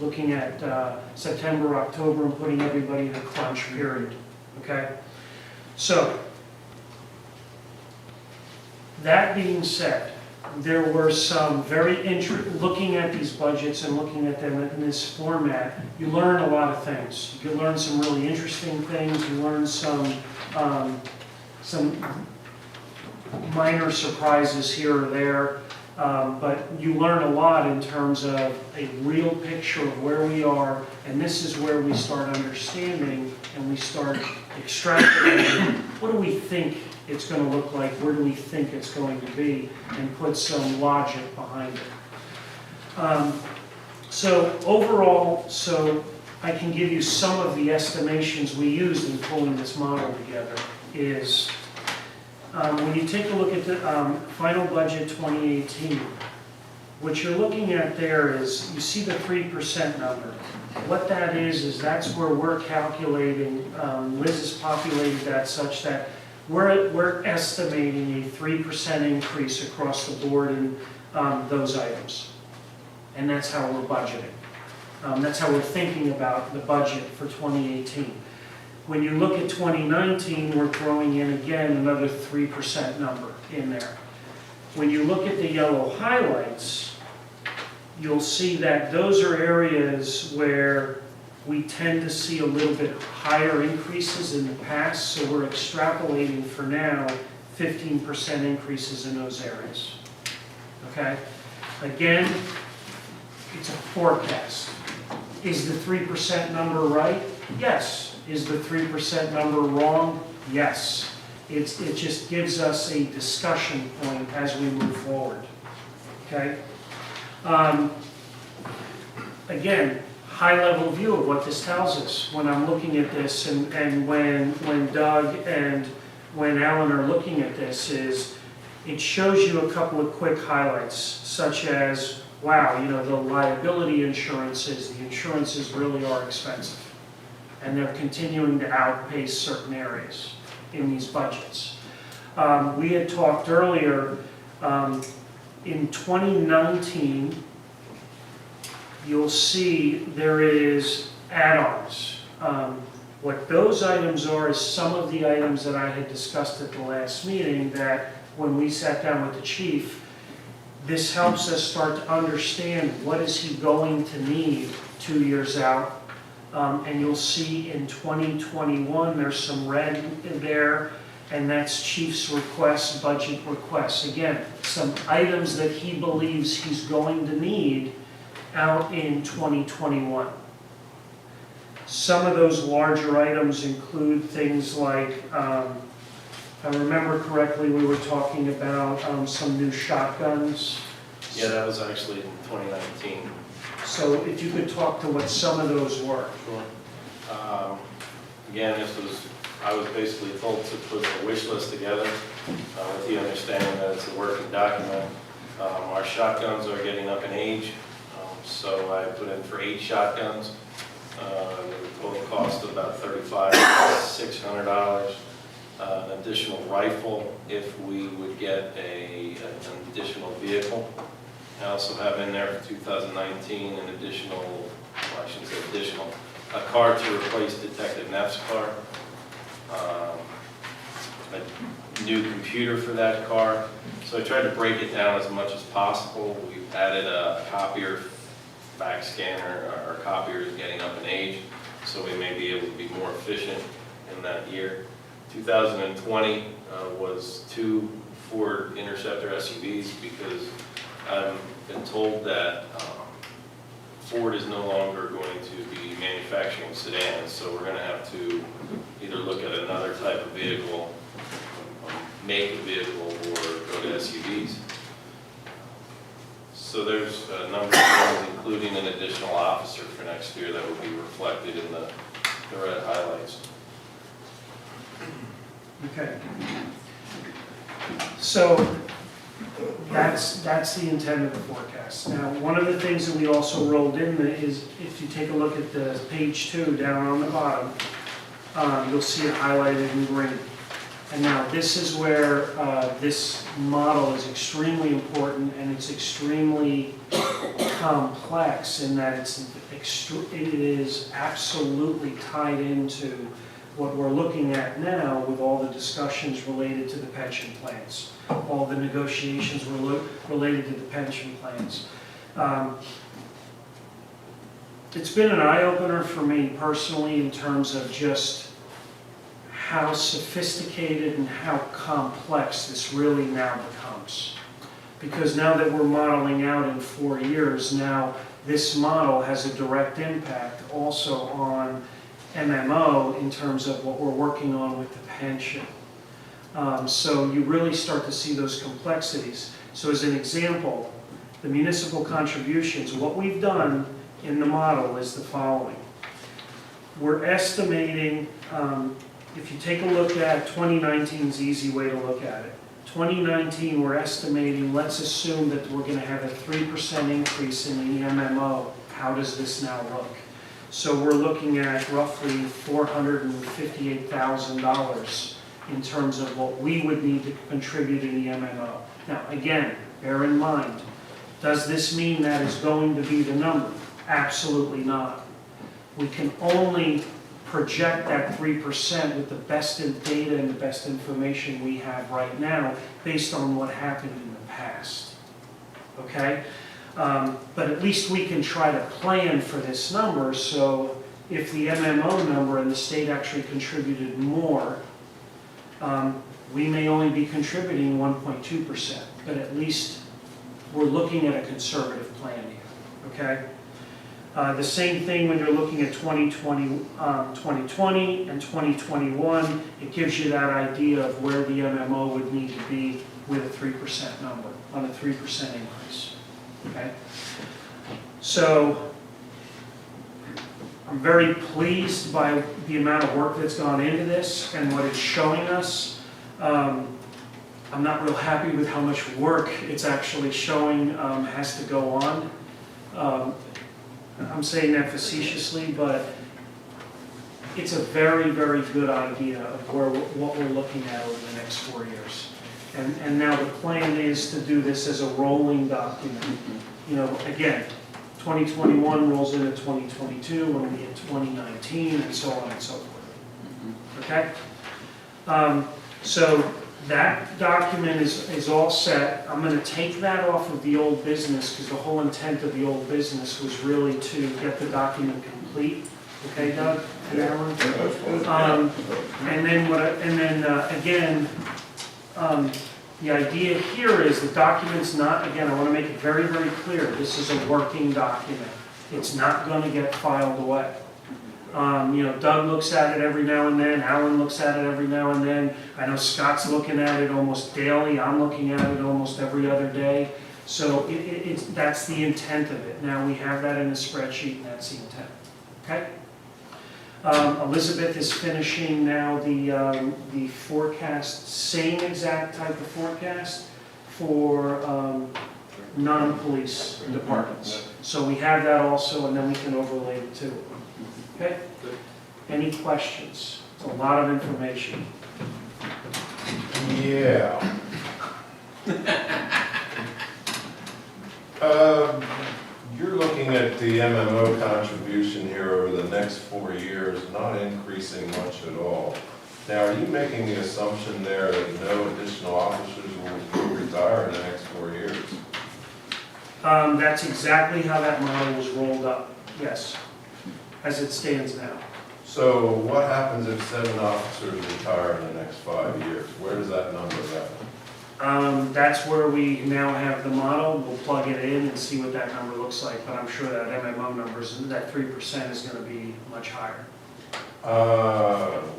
looking at September, October, and putting everybody in a crunch period, okay? So, that being said, there were some looking at these budgets and looking at them in this format, you learn a lot of things. You learn some really interesting things, you learn some minor surprises here or there, but you learn a lot in terms of a real picture of where we are, and this is where we start understanding and we start extrapolating what do we think it's going to look like, where do we think it's going to be, and put some logic behind it. So overall, I can give you some of the estimations we used in pulling this model together is, when you take a look at the final budget 2018, what you're looking at there is, you see the 3% number. What that is that's where we're calculating, Liz has populated that such that we're estimating a 3% increase across the board in those items. And that's how we're budgeting. That's how we're thinking about the budget for 2018. When you look at 2019, we're throwing in again another 3% number in there. When you look at the yellow highlights, you'll see that those are areas where we tend to see a little bit higher increases in the past, so we're extrapolating for now 15% increases in those areas. Okay? Again, it's a forecast. Is the 3% number right? Yes. Is the 3% number wrong? Yes. It just gives us a discussion point as we move forward. Okay? Again, high-level view of what this tells us when I'm looking at this, and when Doug and when Alan are looking at this, is it shows you a couple of quick highlights, such as, wow, the liability insurances, the insurances really are expensive, and they're continuing to outpace certain areas in these budgets. We had talked earlier, in 2019, you'll see there is add-ons. What those items are is some of the items that I had discussed at the last meeting that when we sat down with the chief, this helps us start to understand what is he going to need 2 years out. And you'll see in 2021, there's some red in there, and that's chief's requests, budget requests. Again, some items that he believes he's going to need out in 2021. Some of those larger items include things like, if I remember correctly, we were talking about some new shotguns. Yeah, that was actually in 2019. So if you could talk to what some of those were. Sure. Again, I was basically told to put a wish list together with the understanding that it's a working document. Our shotguns are getting up in age. So I put in for 8 shotguns, the total cost of about $3,600. An additional rifle if we would get an additional vehicle. I also have in there for 2019 an additional, well, I shouldn't say additional, a car to replace Detective Neff's car, a new computer for that car. So I tried to break it down as much as possible. We've added a copier, fax scanner. Our copier is getting up in age, so we may be able to be more efficient in that year. 2020 was 2 Ford Interceptor SUVs because I've been told that Ford is no longer going to be manufacturing sedans, so we're going to have to either look at another type of vehicle, make a vehicle, or go to SUVs. So there's a number of things, including an additional officer for next year that will be reflected in the red highlights. Okay. So that's the intent of the forecast. Now, one of the things that we also rolled in is, if you take a look at the page 2 down on the bottom, you'll see it highlighted in green. And now this is where this model is extremely important, and it's extremely complex in that it is absolutely tied into what we're looking at now with all the discussions related to the pension plans, all the negotiations related to the pension plans. It's been an eye-opener for me personally in terms of just how sophisticated and how complex this really now becomes. Because now that we're modeling out in 4 years, now this model has a direct impact also on MMO in terms of what we're working on with the pension. So you really start to see those complexities. So as an example, the municipal contributions, what we've done in the model is the following. We're estimating, if you take a look at 2019 is the easy way to look at it. 2019, we're estimating, let's assume that we're going to have a 3% increase in the MMO. How does this now look? So we're looking at roughly $458,000 in terms of what we would need to contribute in the MMO. Now, again, bear in mind, does this mean that is going to be the number? Absolutely not. We can only project that 3% with the best data and the best information we have right now based on what happened in the past. Okay? But at least we can try to plan for this number, so if the MMO number and the state actually contributed more, we may only be contributing 1.2%, but at least we're looking at a conservative plan here. Okay? The same thing when you're looking at 2020 and 2021, it gives you that idea of where the MMO would need to be with a 3% number, on a 3% increase. Okay? So I'm very pleased by the amount of work that's gone into this and what it's showing us. I'm not real happy with how much work it's actually showing has to go on. I'm saying that facetiously, but it's a very, very good idea of what we're looking at over the next 4 years. And now the plan is to do this as a rolling document. You know, again, 2021 rolls into 2022, when we hit 2019, and so on and so forth. Okay? So that document is all set. I'm going to take that off of the old business because the whole intent of the old business was really to get the document complete. Okay, Doug? And Alan? And then again, the idea here is the document's not, again, I want to make it very, very clear, this is a working document. It's not going to get filed away. You know, Doug looks at it every now and then, Alan looks at it every now and then. I know Scott's looking at it almost daily, I'm looking at it almost every other day. So that's the intent of it. Now we have that in a spreadsheet and that's the intent. Okay? Elizabeth is finishing now the forecast, same exact type of forecast for non-police departments. So we have that also, and then we can overlay it too. Okay? Any questions? It's a lot of information. Yeah. You're looking at the MMO contribution here over the next 4 years, not increasing much at all. Now, are you making the assumption there that no additional officers will retire in the next 4 years? That's exactly how that model was rolled up, yes, as it stands now. So what happens if 7 officers retire in the next 5 years? Where does that number go? That's where we now have the model. We'll plug it in and see what that number looks like, but I'm sure that MMO numbers, that 3% is going to be much higher.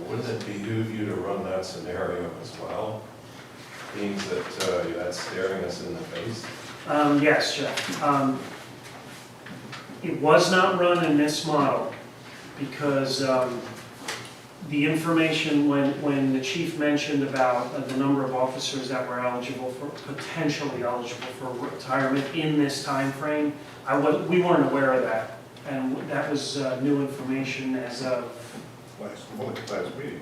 Wouldn't it behoove you to run that scenario as well? Means that that's staring us in the face? Yes, Jeff. It was not run in this model because the information, when the chief mentioned about the number of officers that were eligible for, potentially eligible for retirement in this time frame, we weren't aware of that. And that was new information as of Last meeting.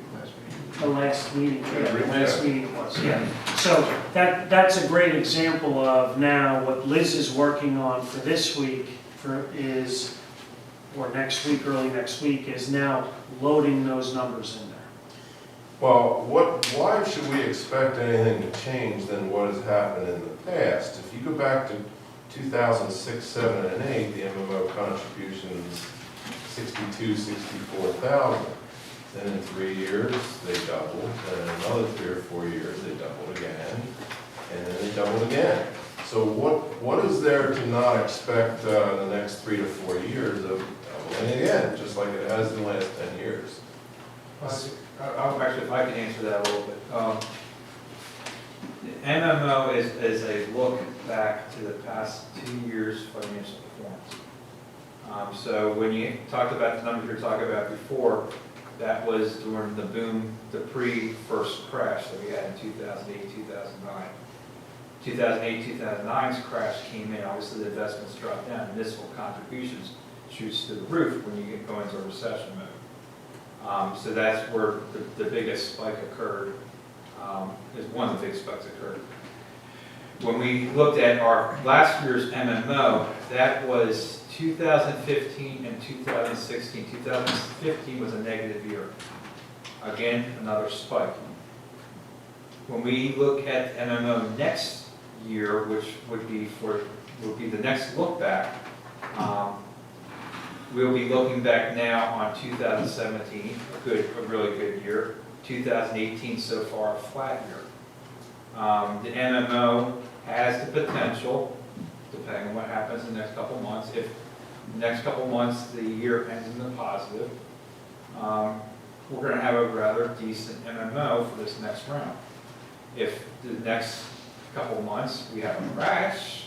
the last meeting. Yeah, the last meeting it was, yeah. So that's a great example of now what Liz is working on for this week or next week, early next week, is now loading those numbers in there. Well, why should we expect anything to change than what has happened in the past? If you go back to 2006, 7, and 8, the MMO contributions 62, 64,000. Then in 3 years, they doubled, then in another 3 or 4 years, they doubled again, and then they doubled again. So what is there to not expect in the next 3 to 4 years of doubling again, just like it has in the last 10 years? Actually, if I can answer that a little bit. MMO is a look back to the past 2 years' financial performance. So when you talked about the numbers you were talking about before, that was during the boom, the pre-first crash that we had in 2008, 2009. 2008, 2009's crash came in, obviously the investments dropped down, municipal contributions shoots to the roof when you go into a recession mode. So that's where the biggest spike occurred, is one of the big spikes occurred. When we looked at our last year's MMO, that was 2015 and 2016. 2015 was a negative year. Again, another spike. When we look at MMO next year, which would be the next look back, we'll be looking back now on 2017, a really good year. 2018 so far, a flat year. The MMO has the potential, depending on what happens in the next couple months. If the next couple months the year ends in the positive, we're going to have a rather decent MMO for this next round. If the next couple months we have a crash,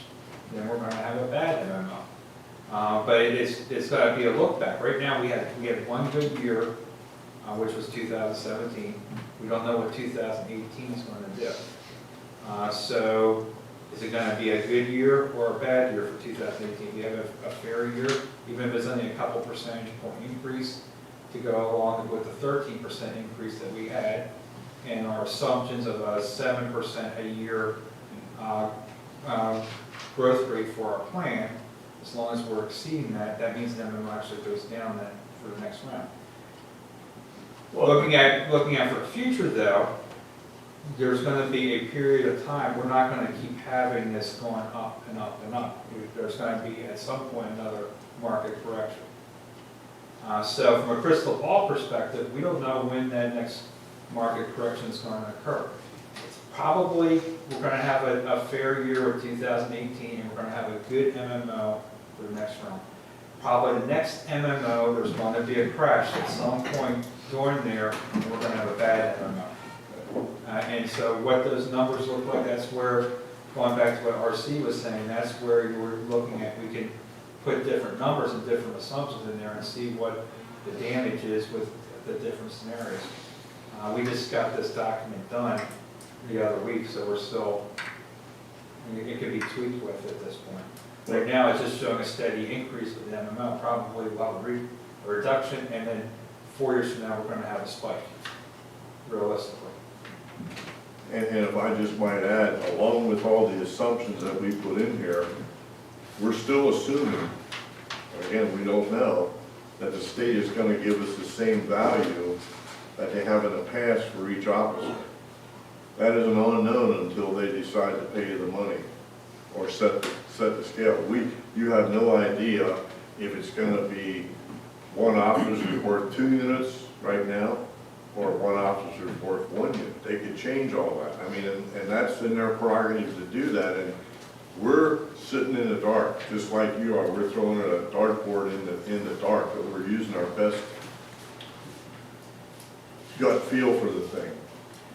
then we're going to have a bad MMO. But it's got to be a look back. Right now we had one good year, which was 2017. We don't know what 2018 is going to do. So is it going to be a good year or a bad year for 2018? We have a fair year, even if it's only a couple percentage point increase to go along with the 13% increase that we had, and our assumptions of a 7% a year growth rate for our plan. As long as we're exceeding that, that means the MMO actually goes down then for the next round. Well, looking at for the future though, there's going to be a period of time, we're not going to keep having this going up and up and up. There's going to be at some point another market correction. So from a crystal ball perspective, we don't know when that next market correction is going to occur. Probably we're going to have a fair year of 2018, and we're going to have a good MMO for the next round. Probably the next MMO, there's going to be a crash at some point during there, and we're going to have a bad MMO. And so what those numbers look like, that's where, going back to what RC was saying, that's where you were looking at, we can put different numbers and different assumptions in there and see what the damage is with the different scenarios. We just got this document done the other week, so we're still, it can be tweaked with at this point. Right now, it's just showing a steady increase with the MMO. Probably we'll have a reduction, and then 4 years from now, we're going to have a spike, realistically. And if I just might add, along with all the assumptions that we put in here, we're still assuming, again, we don't know, that the state is going to give us the same value that they have in the past for each officer. That is an unknown until they decide to pay you the money or set the scale. You have no idea if it's going to be one officer worth 2 units right now, or one officer worth 1 unit. They could change all that. I mean, and that's in their prerogative to do that. And we're sitting in the dark, just like you are. We're throwing a dartboard in the dark, but we're using our best gut feel for the thing.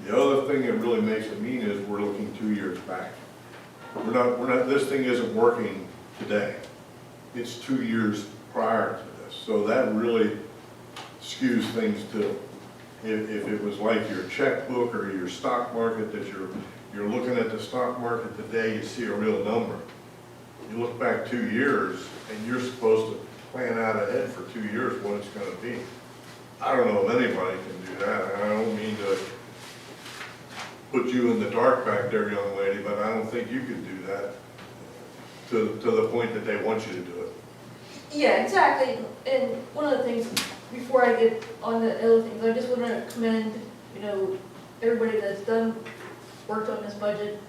The other thing that really makes it mean is we're looking 2 years back. We're not, this thing isn't working today. It's 2 years prior to this. So that really skews things too. If it was like your checkbook or your stock market, that you're looking at the stock market today, you see a real number. You look back 2 years and you're supposed to plan out ahead for 2 years what it's going to be. I don't know if anybody can do that. I don't mean to put you in the dark back there, young lady, but I don't think you can do that to the point that they want you to do it. Yeah, exactly. And one of the things, before I get on the other things, I just want to commend you know, everybody that's worked on this budget,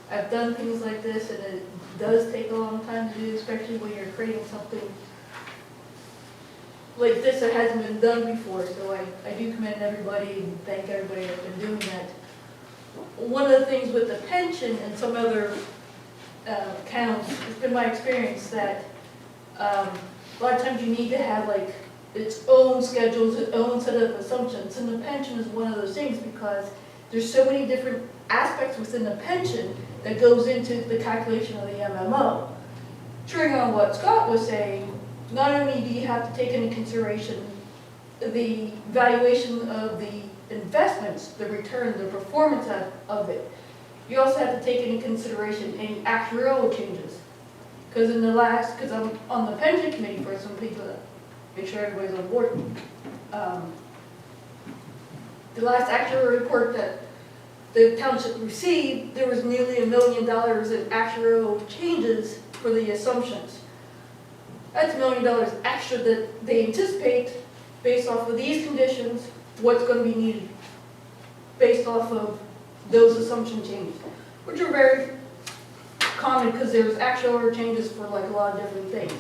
I've done things like this, and it does take a long time to do, especially when you're creating something like this that hasn't been done before, so I do commend everybody and thank everybody that's been doing that. One of the things with the pension and some other accounts, it's been my experience that a lot of times you need to have like its own schedules, its own set of assumptions, and the pension is one of those things because there's so many different aspects within the pension that goes into the calculation of the MMO. Triggering on what Scott was saying, not only do you have to take into consideration the valuation of the investments, the return, the performance of it, you also have to take into consideration any actuarial changes. Because I'm on the pension committee for some people, that make sure everybody's on board. The last actuarial report that the township received, there was nearly $1 million in actuarial changes for the assumptions. That's $1 million extra that they anticipate based off of these conditions, what's going to be needed based off of those assumption changes, which are very common because there's actual changes for like a lot of different things.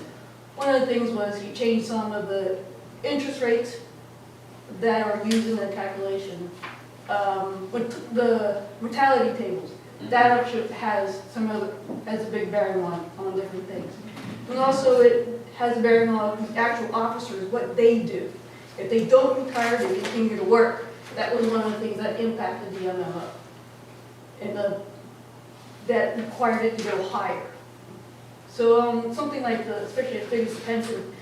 One of the things was he changed some of the interest rates that are used in the calculation. With the mortality tables, that actually has a big bearing on different things. And also it has a bearing on the actual officers, what they do. If they don't retire, they continue to work. That was one of the things that impacted the MMO. And that required it to go higher. So something like especially a fixed pension,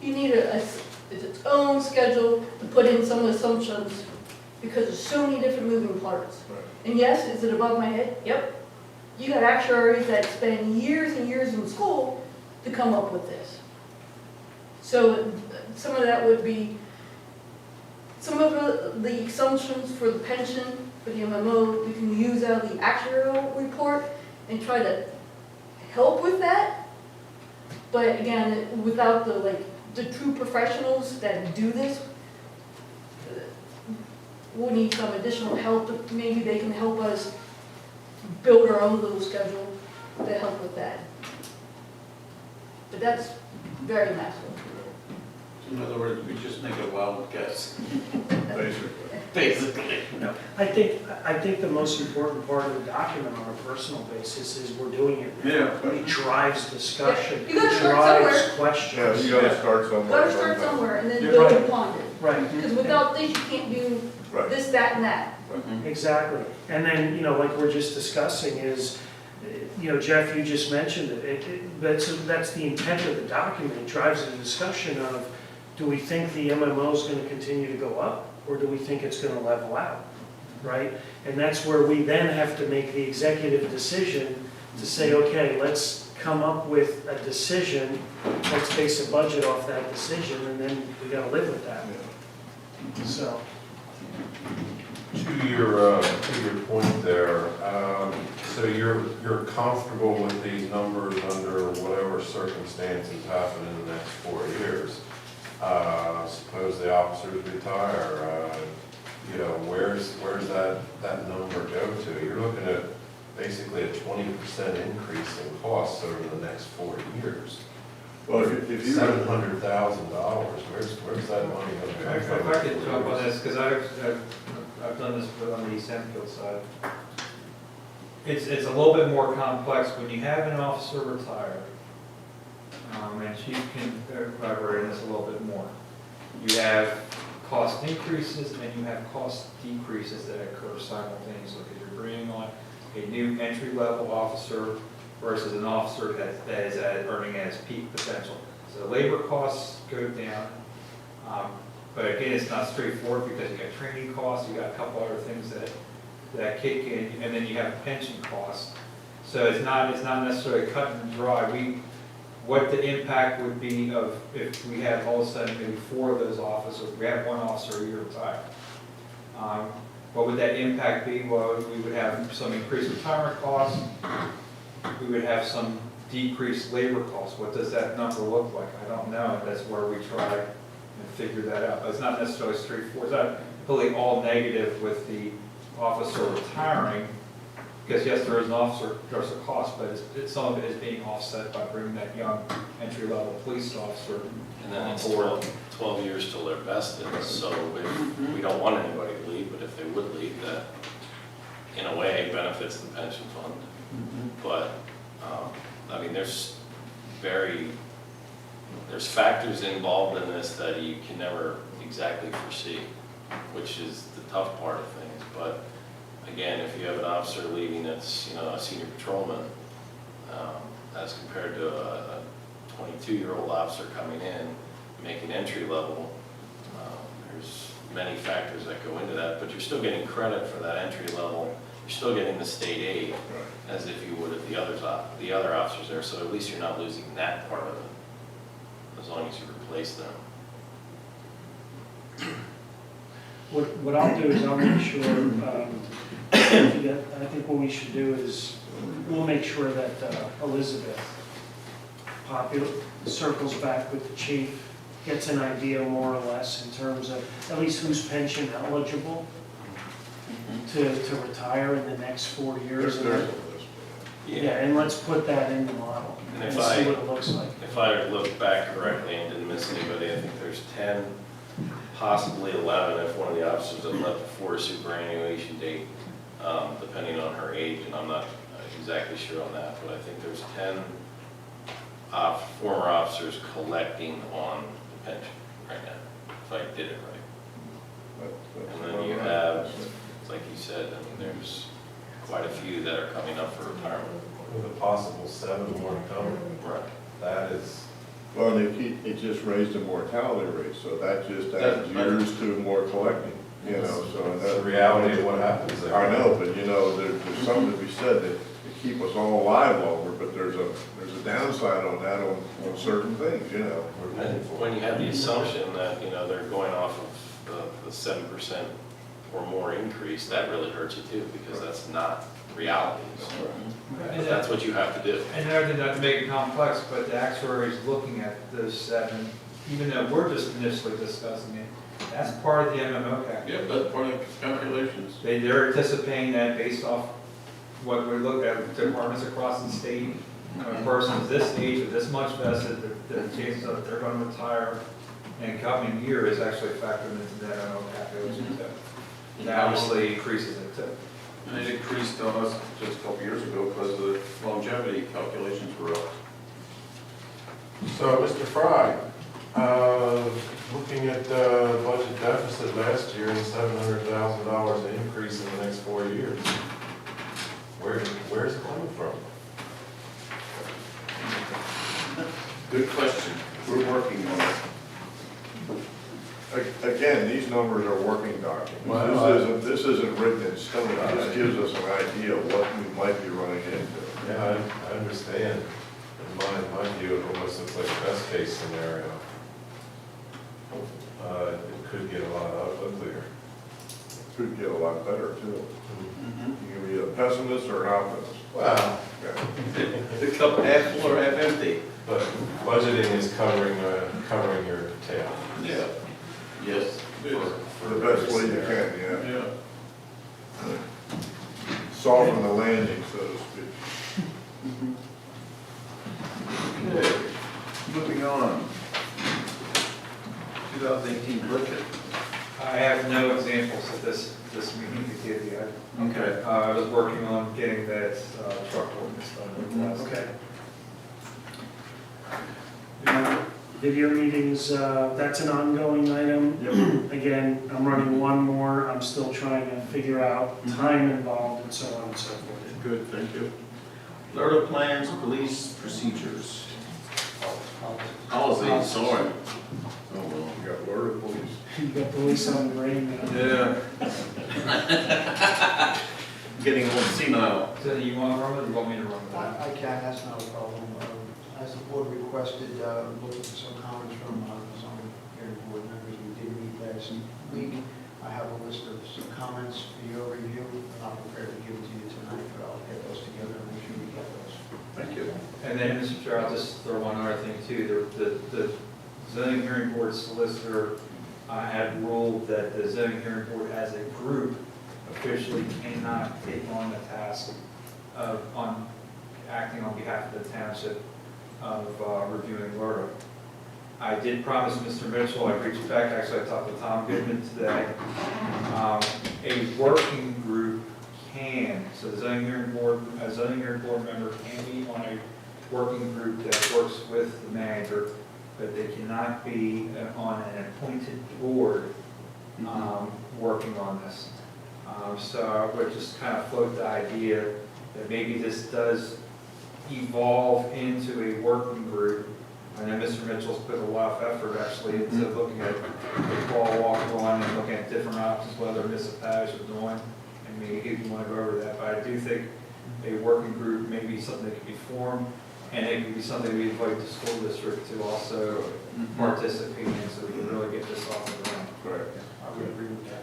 you need it's its own schedule to put in some assumptions because there's so many different moving parts. Right. And yes, is it above my head? Yep. You got actuaries that spend years and years in school to come up with this. So some of that would be, some of the assumptions for the pension, for the MMO, we can use out of the actuarial report and try to help with that. But again, without the true professionals that do this, we'll need some additional help. Maybe they can help us build our own little schedule to help with that. But that's very massive. In other words, we just make a wild guess, Basically. basically. No, I think the most important part of the document on a personal basis is we're doing it. Yeah. It drives discussion, You gotta it start drives Yeah, questions. you gotta start somewhere. Gotta start somewhere and then You're build right. upon it. Right. Because without this, you can't do Right. this, that, and that. Exactly. And then, like we're just discussing is, Jeff, you just mentioned it. That's the intent of the document. It drives the discussion of, do we think the MMO is going to continue to go up, or do we think it's going to level out, right? And that's where we then have to make the executive decision to say, okay, let's come up with a decision, let's base a budget off that decision, and then we got to live with that. So. To your point there, so you're comfortable with these numbers under whatever circumstances happen in the next 4 years? Suppose the officers retire, where's that number go to? You're looking at basically a 20% increase in costs over the next 4 years. Well, if you. $700,000, where's that money going to come If from? I could jump on this, because I've done this on the East Enfield side. It's a little bit more complex when you have an officer retire, and Chief can elaborate on this a little bit more. You have cost increases and you have cost decreases that occur simultaneously, because you're bringing on a new entry-level officer versus an officer that is earning at its peak potential. So labor costs go down, but again, it's not straightforward because you got training costs, you got a couple other things that kick in, and then you have pension costs. So it's not necessarily cut and dry. What the impact would be of if we had all of a sudden maybe 4 of those officers, we have 1 officer a year retired. What would that impact be? Well, we would have some increased retirement costs. We would have some decreased labor costs. What does that number look like? I don't know. That's where we try and figure that out. But it's not necessarily straightforward. completely all negative with the officer retiring, because yes, there is an officer, there's a cost, but some of it is being offset by bringing that young entry-level police officer And then on it's board. 12 years till they're vested, so if, we don't want anybody to leave, but if they would leave, that in a way benefits the pension fund. But, I mean, there's factors involved in this that you can never exactly foresee, which is the tough part of things. But again, if you have an officer leaving that's, you know, a senior patrolman, as compared to a 22-year-old officer coming in, making entry level, there's many factors that go into that, but you're still getting credit for that entry level. You're still getting the state aid as if you would if the other officers there, so at least you're not losing that part of it, as long as you replace them. What I'll do is I'll make sure, I think what we should do is, we'll make sure that Elizabeth circles back with the chief, gets an idea more or less in terms of at least who's pension eligible to retire in the next 4 years. Yeah, and let's put that in the model And and if see what it looks like. If I look back correctly and didn't miss anybody, I think there's 10, possibly 11 if one of the officers had left before a superannuation date, depending on her age, and I'm not exactly sure on that, but I think there's 10 former officers collecting on the pension right now, if I did it right. And then you have, like you said, I mean, there's quite a few that are coming up for retirement. With a possible 7 more to come. Right. That is, Well, it just raised the mortality rate, so that just adds years to more collecting, you know, so. that's the reality of what happens there. I know, but you know, there's something to be said that to keep us all alive longer, but there's a downside on that on certain things, you know. And when you have the assumption that, you know, they're going off of the 7% or more increase, that really hurts you too, because that's not reality. So that's what you have to do. And not to make it complex, but the actuary is looking at those 7, even though we're just initially discussing it, that's part of the MMO calculation. Yeah, that's part of the calculations. They're anticipating that based off what we look at, departments across the state, a person's this age with this much vested, the chances of they're going to retire in coming year is actually factored into that MMO calculation too. That obviously increases it too. And it increased on us just a couple years ago because the longevity calculations were up. So, Mr. Fry, looking at the budget deficit last year and $700,000 increase in the next 4 years, where's it coming from? Good question. We're working on it. Again, these numbers are working documents. Well, This isn't written in stone, it just gives us an idea of what we might be running into. Yeah, I understand. In my view, it almost looks like a best case scenario. It could get a lot uglier. Could get a lot better too. You can be a pessimist or an optimist. Well, The cup half full or half empty. but budgeting is covering your tail. Yeah. Yes. The best way you can, yeah. Yeah. Soften the landing, so to speak. Okay. Moving on. 2018 budget. I have no examples of this meeting to give you. Okay. I was working on getting that truck ordinance done. Okay. Video meetings, that's an ongoing item. Again, I'm running one more, I'm still trying to figure out time involved and so on and so forth. Good, thank you. Florida plans, police procedures. Policy, sorry. Oh, well. You got Florida police. You got police on the brain now. Yeah. Getting a little senile. So you want to run it, or you want me to run it? I can, that's not a problem. As the board requested, looking for some comments from zoning hearing board members, we did meet last week. I have a list of some comments for your review. I'm not prepared to give it to you tonight, but I'll get those together and make sure we get those. Thank you. And then, Mr. Chair, I'll just throw one other thing too. The zoning hearing board solicitor had ruled that the zoning hearing board as a group officially cannot take on the task of acting on behalf of the township of reviewing LRTA. I did promise Mr. Mitchell, I reached back, actually I talked to Tom Goodman today, a working group can, so the zoning hearing board, a zoning hearing board member can be on a working group that works with the manager, but they cannot be on an appointed board working on this. So I would just kind of float the idea that maybe this does evolve into a working group. I know Mr. Mitchell's put a lot of effort actually into looking at the crawl, walk, run, and looking at different options, whether municipalities are doing, and maybe he'd want to go over that. But I do think a working group may be something that could be formed, and it could be something we invite the school district to also participate in, so we can really get this off the ground. Right. I would agree with that.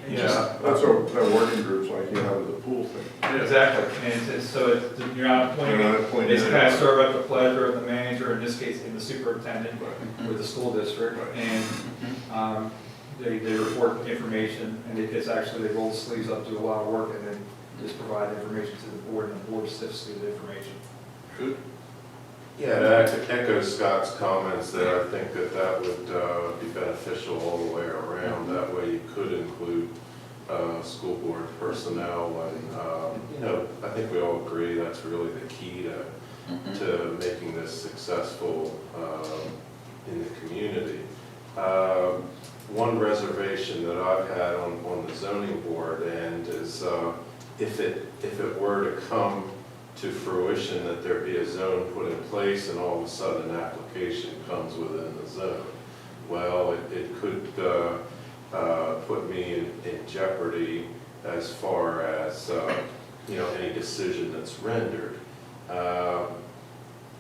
Yeah, that's what that working group's like, you know, with the pool thing. Exactly, and you're not You're not appointing, appointing it's kind of anyone. serve at the pleasure of the manager, in this case, in the superintendent, with the school district, and they report information, and it's actually, they roll the sleeves up, do a lot of work, and then just provide information to the board, and the board sifts through the information. Good. Yeah, to echo Scott's comments there, I think that would be beneficial all the way around. That way you could include school board personnel, and I think we all agree that's really the key to making this successful in the community. One reservation that I've had on the zoning board end is if it were to come to fruition that there be a zone put in place and all of a sudden an application comes within the zone. Well, it could put me in jeopardy as far as any decision that's rendered.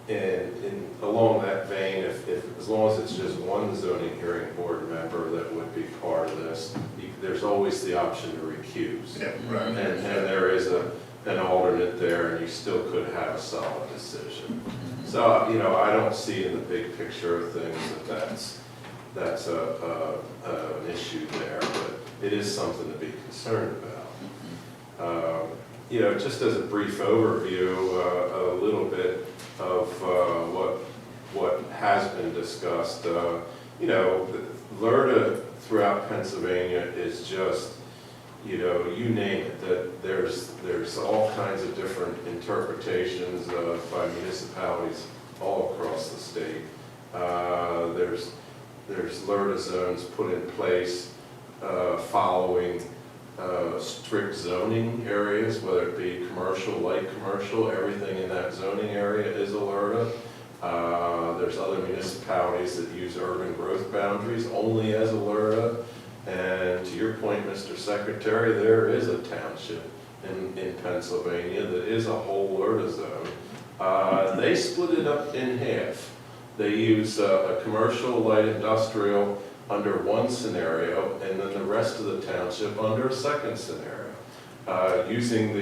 And along that vein, if as long as it's just one zoning hearing board member that would be part of this, there's always the option to recuse. Yeah, right. And there is an alternate there, and you still could have a solid decision. So, I don't see in the big picture of things that's an issue there, but it is something to be concerned about. Just as a brief overview, a little bit of what has been discussed. LRTA throughout Pennsylvania is just, you name it, that there's all kinds of different interpretations by municipalities all across the state. There's LRTA zones put in place following strict zoning areas, whether it be commercial, light commercial, everything in that zoning area is a LRTA. There's other municipalities that use urban growth boundaries only as a LRTA. And to your point, Mr. Secretary, there is a township in Pennsylvania that is a whole LRTA zone. They split it up in half. They use a commercial light industrial under one scenario, and then the rest of the township under a second scenario, using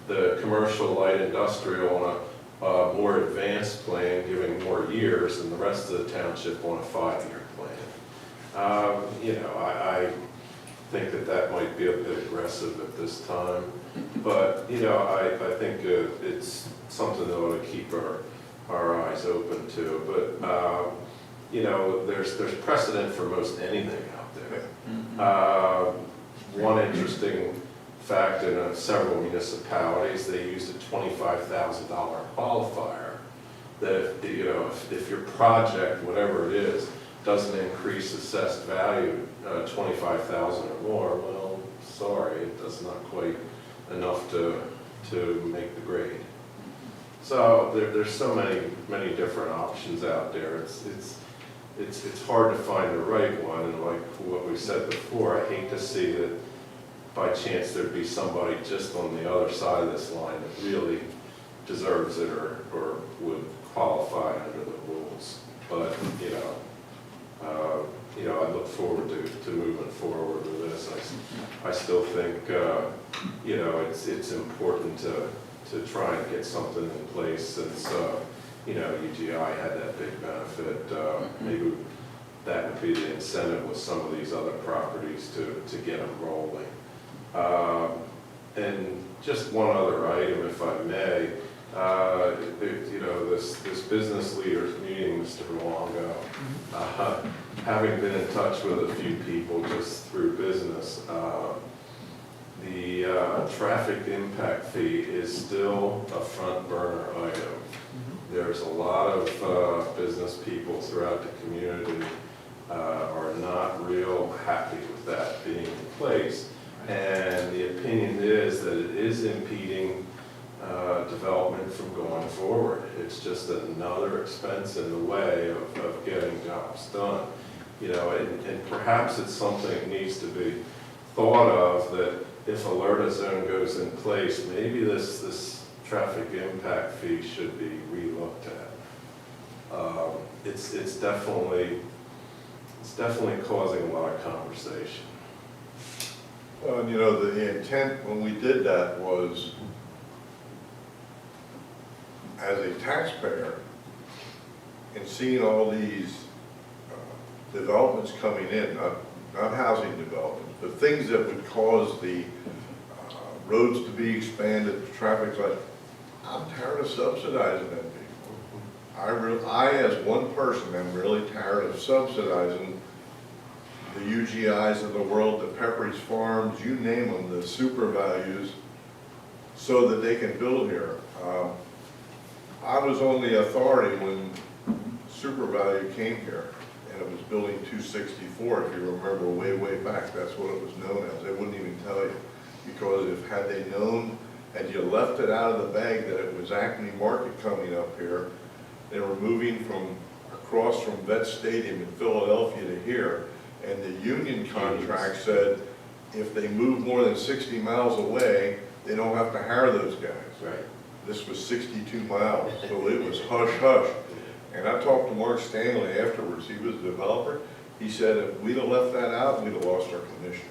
the commercial light industrial on a more advanced plan, giving more years, and the rest of the township on a 5-year plan. I think that might be a bit aggressive at this time, but I think it's something that ought to keep our eyes open to. But there's precedent for most anything out there. One interesting fact in several municipalities, they used a $25,000 qualifier. That if your project, whatever it is, doesn't increase assessed value 25,000 or more, well, sorry, that's not quite enough to make the grade. So there's so many different options out there. It's hard to find the right one, and like what we said before, I hate to see that by chance there'd be somebody just on the other side of this line that really deserves it or would qualify under the rules. But I look forward to moving forward with this. I still think it's important to try and get something in place since UGI had that big benefit. Maybe that would be the incentive with some of these other properties to get them rolling. And just one other item, if I may, you know, this business leaders meeting, Mr. Longo, having been in touch with a few people just through business, the traffic impact fee is still a front burner item. There's a lot of business people throughout the community are not real happy with that being in place. And the opinion is that it is impeding development from going forward. It's just another expense in the way of getting jobs done. You know, and perhaps it's something that needs to be thought of, that if a LERTA zone goes in place, maybe this traffic impact fee should be re-looked at. It's definitely causing a lot of conversation. Well, you know, the intent when we did that was, as a taxpayer, and seeing all these developments coming in, not housing developments, but things that would cause the roads to be expanded, the traffic light. I'm tired of subsidizing them people. I, as one person, am really tired of subsidizing the UGIs of the world, the Pepperidge Farms, you name them, the super values, so that they can build here. I was on the authority when Super Value came here, and it was building 264, if you remember, way back. That's what it was known as. They wouldn't even tell you, because had they known, had you left it out of the bag that it was Acme Market coming up here, they were moving from across from Vet Stadium in Philadelphia to here, and the union contract said if they move more than 60 miles away, they don't have to hire those guys. Right. This was 62 miles, so it was hush-hush. And I talked to Mark Stanley afterwards. He was a developer. He said if we'd have left that out, we'd have lost our commission.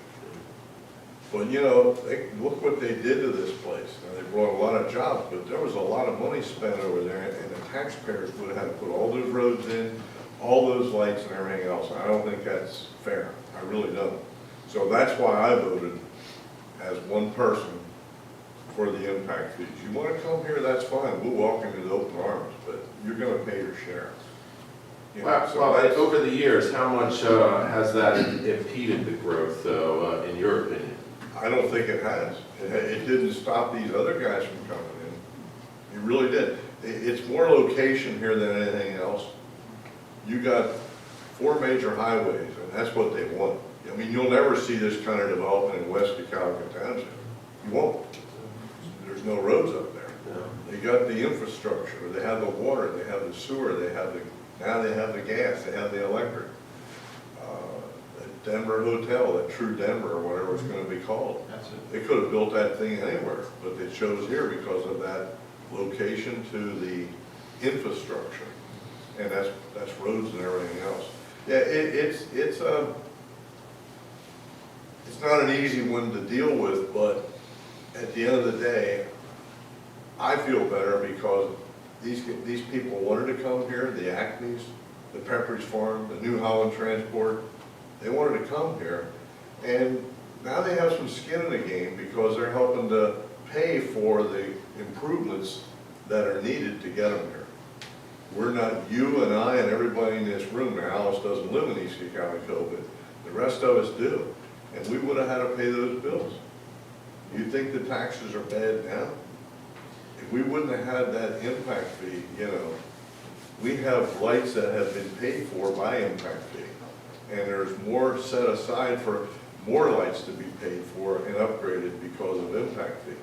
But you know, look what they did to this place. Now, they brought a lot of jobs, but there was a lot of money spent over there, and the taxpayers would have had to put all those roads in, all those lights and everything else. I don't think that's fair. I really don't. So that's why I voted as one person for the impact fees. You want to come here, that's fine. We'll welcome you with open arms, but you're going to pay your share. You know, Well, over the years, how much has that impeded the growth, though, in your opinion? I don't think it has. It didn't stop these other guys from coming in. It really did. It's more location here than anything else. You got 4 major highways, and that's what they want. I mean, you'll never see this kind of development in West Cocalico Township. You won't. There's no roads up there. No. They got the infrastructure, they have the water, they have the sewer, now they have the gas, they have the electric. The Denver Hotel, that True Denver, or whatever it's going to be called. That's it. They could have built that thing anywhere, but they chose here because of that location to the infrastructure. And that's roads and everything else. Yeah, it's not an easy one to deal with, but at the end of the day, I feel better because these people wanted to come here, the Acmes, the Pepperidge Farm, the New Holland Transport, they wanted to come here. And now they have some skin in the game because they're helping to pay for the improvements that are needed to get them here. We're not, you and I and everybody in this room, now Alice doesn't live in East Cocalico, but the rest of us do. And we would have had to pay those bills. You think the taxes are bad now? If we wouldn't have had that impact fee, you know, we have lights that have been paid for by impact fee. And there's more set aside for more lights to be paid for and upgraded because of impact fees.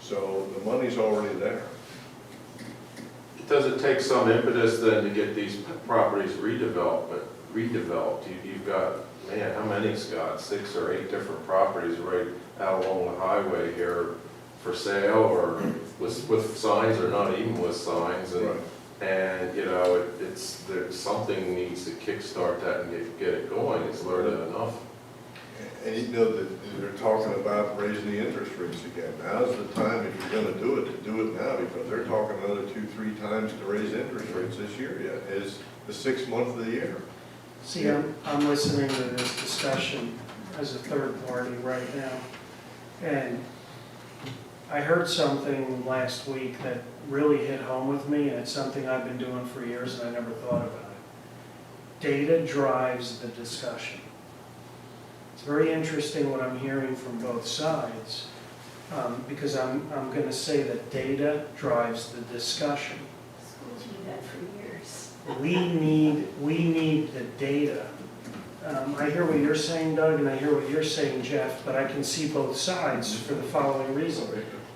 So the money's already there. Does it take some impetus then to get these properties redeveloped? You've got, man, how many, Scott? 6 or 8 different properties right out along the highway here for sale, or with signs or not even with signs. And, Right. and you know, there's something needs to kickstart that and get it going. Is LERTA enough? And you know that they're talking about raising the interest rates again. Now's the time, if you're gonna do it, to do it now, because they're talking another 2-3 times to raise interest rates this year yet. It's the 6th month of the year. See, I'm listening to this discussion as a third party right now. And I heard something last week that really hit home with me, and it's something I've been doing for years and I never thought about it. Data drives the discussion. It's very interesting what I'm hearing from both sides, because I'm going to say that data drives the discussion. Schools do that for years. We need the data. I hear what you're saying, Doug, and I hear what you're saying, Jeff, but I can see both sides for the following reason.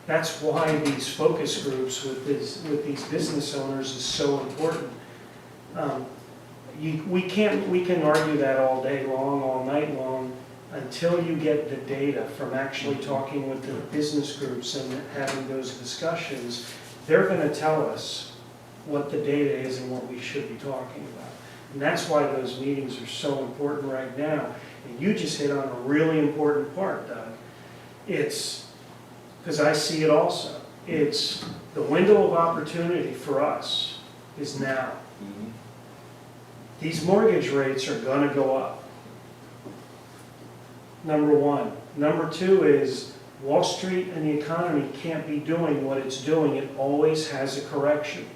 That's why these focus groups with these business owners is so important. We can argue that all day long, all night long, until you get the data from actually talking with the business groups and having those discussions. They're going to tell us what the data is and what we should be talking about. And that's why those meetings are so important right now. And you just hit on a really important part, Doug. It's, because I see it also, it's the window of opportunity for us is now. These mortgage rates are going to go up. Number one. Number two is Wall Street and the economy can't be doing what it's doing. It always has a correction.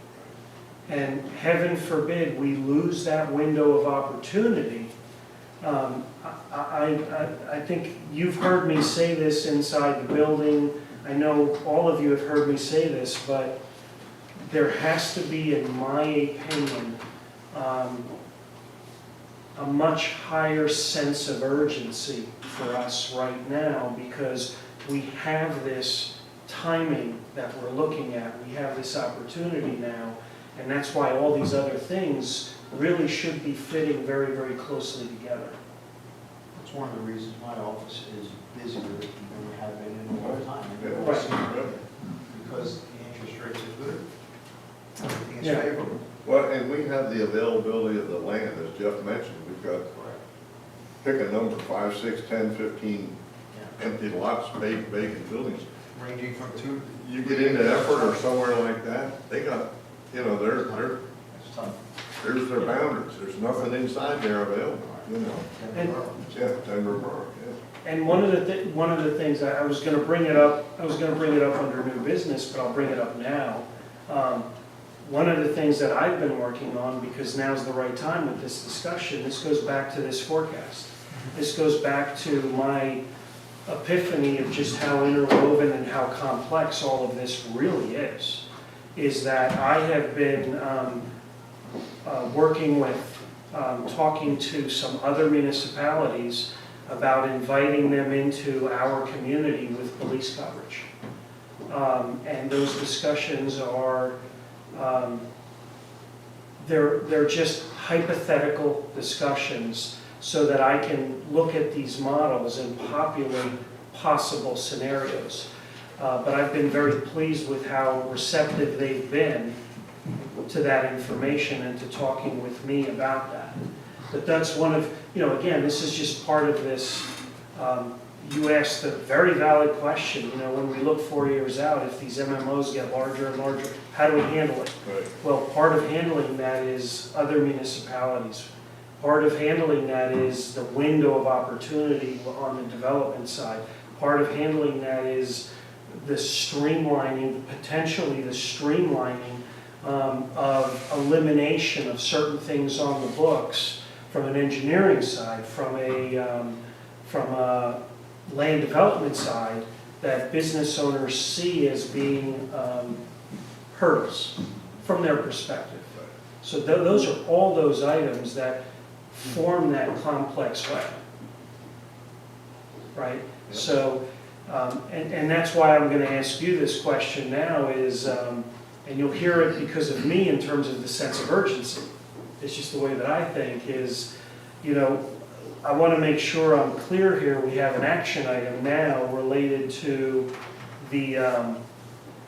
And heaven forbid we lose that window of opportunity. I think you've heard me say this inside the building. I know all of you have heard me say this, but there has to be, in my opinion, a much higher sense of urgency for us right now, because we have this timing that we're looking at. We have this opportunity now. And that's why all these other things really should be fitting very, very closely together. It's one of the reasons my office is busier than we have been in a long time. Right. Because the interest rates are good. Everything is Yeah. favorable. Well, and we have the availability of the land, as Jeff mentioned. We've got, pick a number, 5, 6, 10, 15 empty lots, vacant buildings. Ranging from 2. You get into Effort or somewhere like that, they got, you know, It's tough. there's their boundaries. There's nothing inside there available, you know. And, Yeah, Denver Borough, yeah. and one of the things, I was going to bring it up, under new business, but I'll bring it up now. One of the things that I've been working on, because now's the right time with this discussion, this goes back to this forecast. This goes back to my epiphany of just how interwoven and how complex all of this really is that I have been working with, talking to some other municipalities about inviting them into our community with police coverage. And those discussions are, they're just hypothetical discussions so that I can look at these models and populate possible scenarios. But I've been very pleased with how receptive they've been to that information and to talking with me about that. But that's one of, again, this is just part of this. You asked a very valid question, when we look 4 years out, if these MMOs get larger and larger, how do we handle it? Right. Well, part of handling that is other municipalities. Part of handling that is the window of opportunity on the development side. Part of handling that is the streamlining, potentially the streamlining of elimination of certain things on the books from an engineering side, from a land development side, that business owners see as being hurdles from their perspective. So those are all those items that form that complex web, right? Yep. So, and that's why I'm going to ask you this question now is, and you'll hear it because of me in terms of the sense of urgency. It's just the way that I think is, I want to make sure I'm clear here. We have an action item now related to the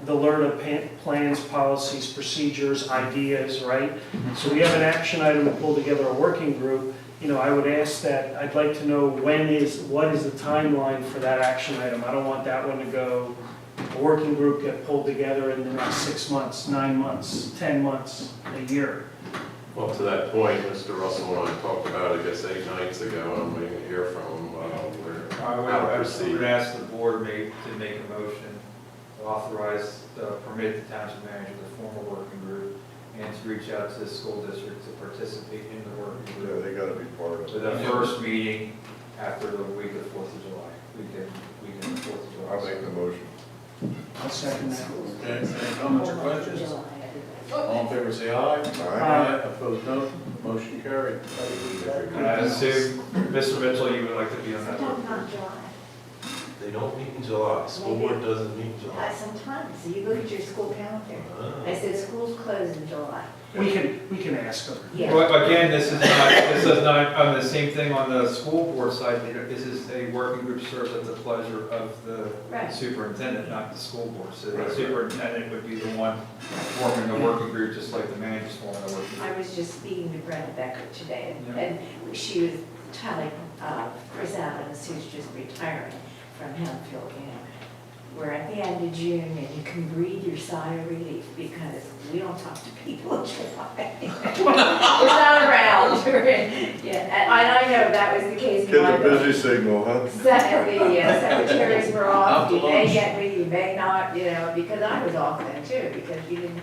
LERTA plans, policies, procedures, ideas, right? So we have an action item to pull together a working group. I would ask that, I'd like to know what is the timeline for that action item? I don't want that one to go, a working group get pulled together in the next 6 months, 9 months, 10 months, a year. Well, to that point, Mr. Russell and I talked about it, I guess, 8 nights ago, and I'm waiting to hear from him, I would, how to I proceed. would ask the board to make a motion to authorize, permit the township manager to form a working group and to reach out to the school district to participate in the working Yeah, group. they gotta be part of So it. the first meeting after the week of 4th of July, weekend of 4th of July. I'll make the motion. I'll second that. Okay, any comments or questions? All in favor, say aye. Aye. Opposed, no. Motion carried. And I assume, Mr. Mitchell, you would like to be on that working Sometimes group? not July. They don't meet in July, school board doesn't meet in July. Sometimes, so you look at your school calendar. Ah. I said schools close in July. We can ask them. Yeah. Well, again, this is not on the same thing on the school board side. This is a working group serves at the pleasure of the Right. superintendent, not the school board. So Right. the superintendent would be the one forming the working group, just like the manager's forming the working I group. was just speaking to Brenda Becker today, Yeah. and she was telling Chris Adams, who's just retiring from Hempfield, we're at the end of June, and you can breathe your sigh of relief, because we don't talk to people in July. We're not around. Yeah, and I know that was the case in Get my the busy signal, huh? The secretaries were off, you may lunch. get me, you may not, because I was off then too, because you didn't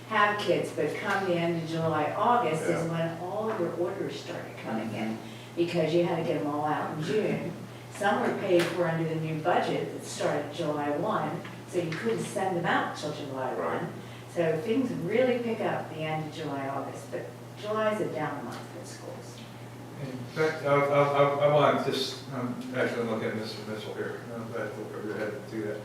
have kids, but come the end of July, August is Yeah. when all your orders started coming in, because you had to get them all out in June. Some were paid for under the new budget that started July 1, so you couldn't send them out till July 1. Right. So things really pick up the end of July, August, but July is a down month for schools. In fact, I want to just, actually look at Mr. Mitchell here. I have to look over your head to do that.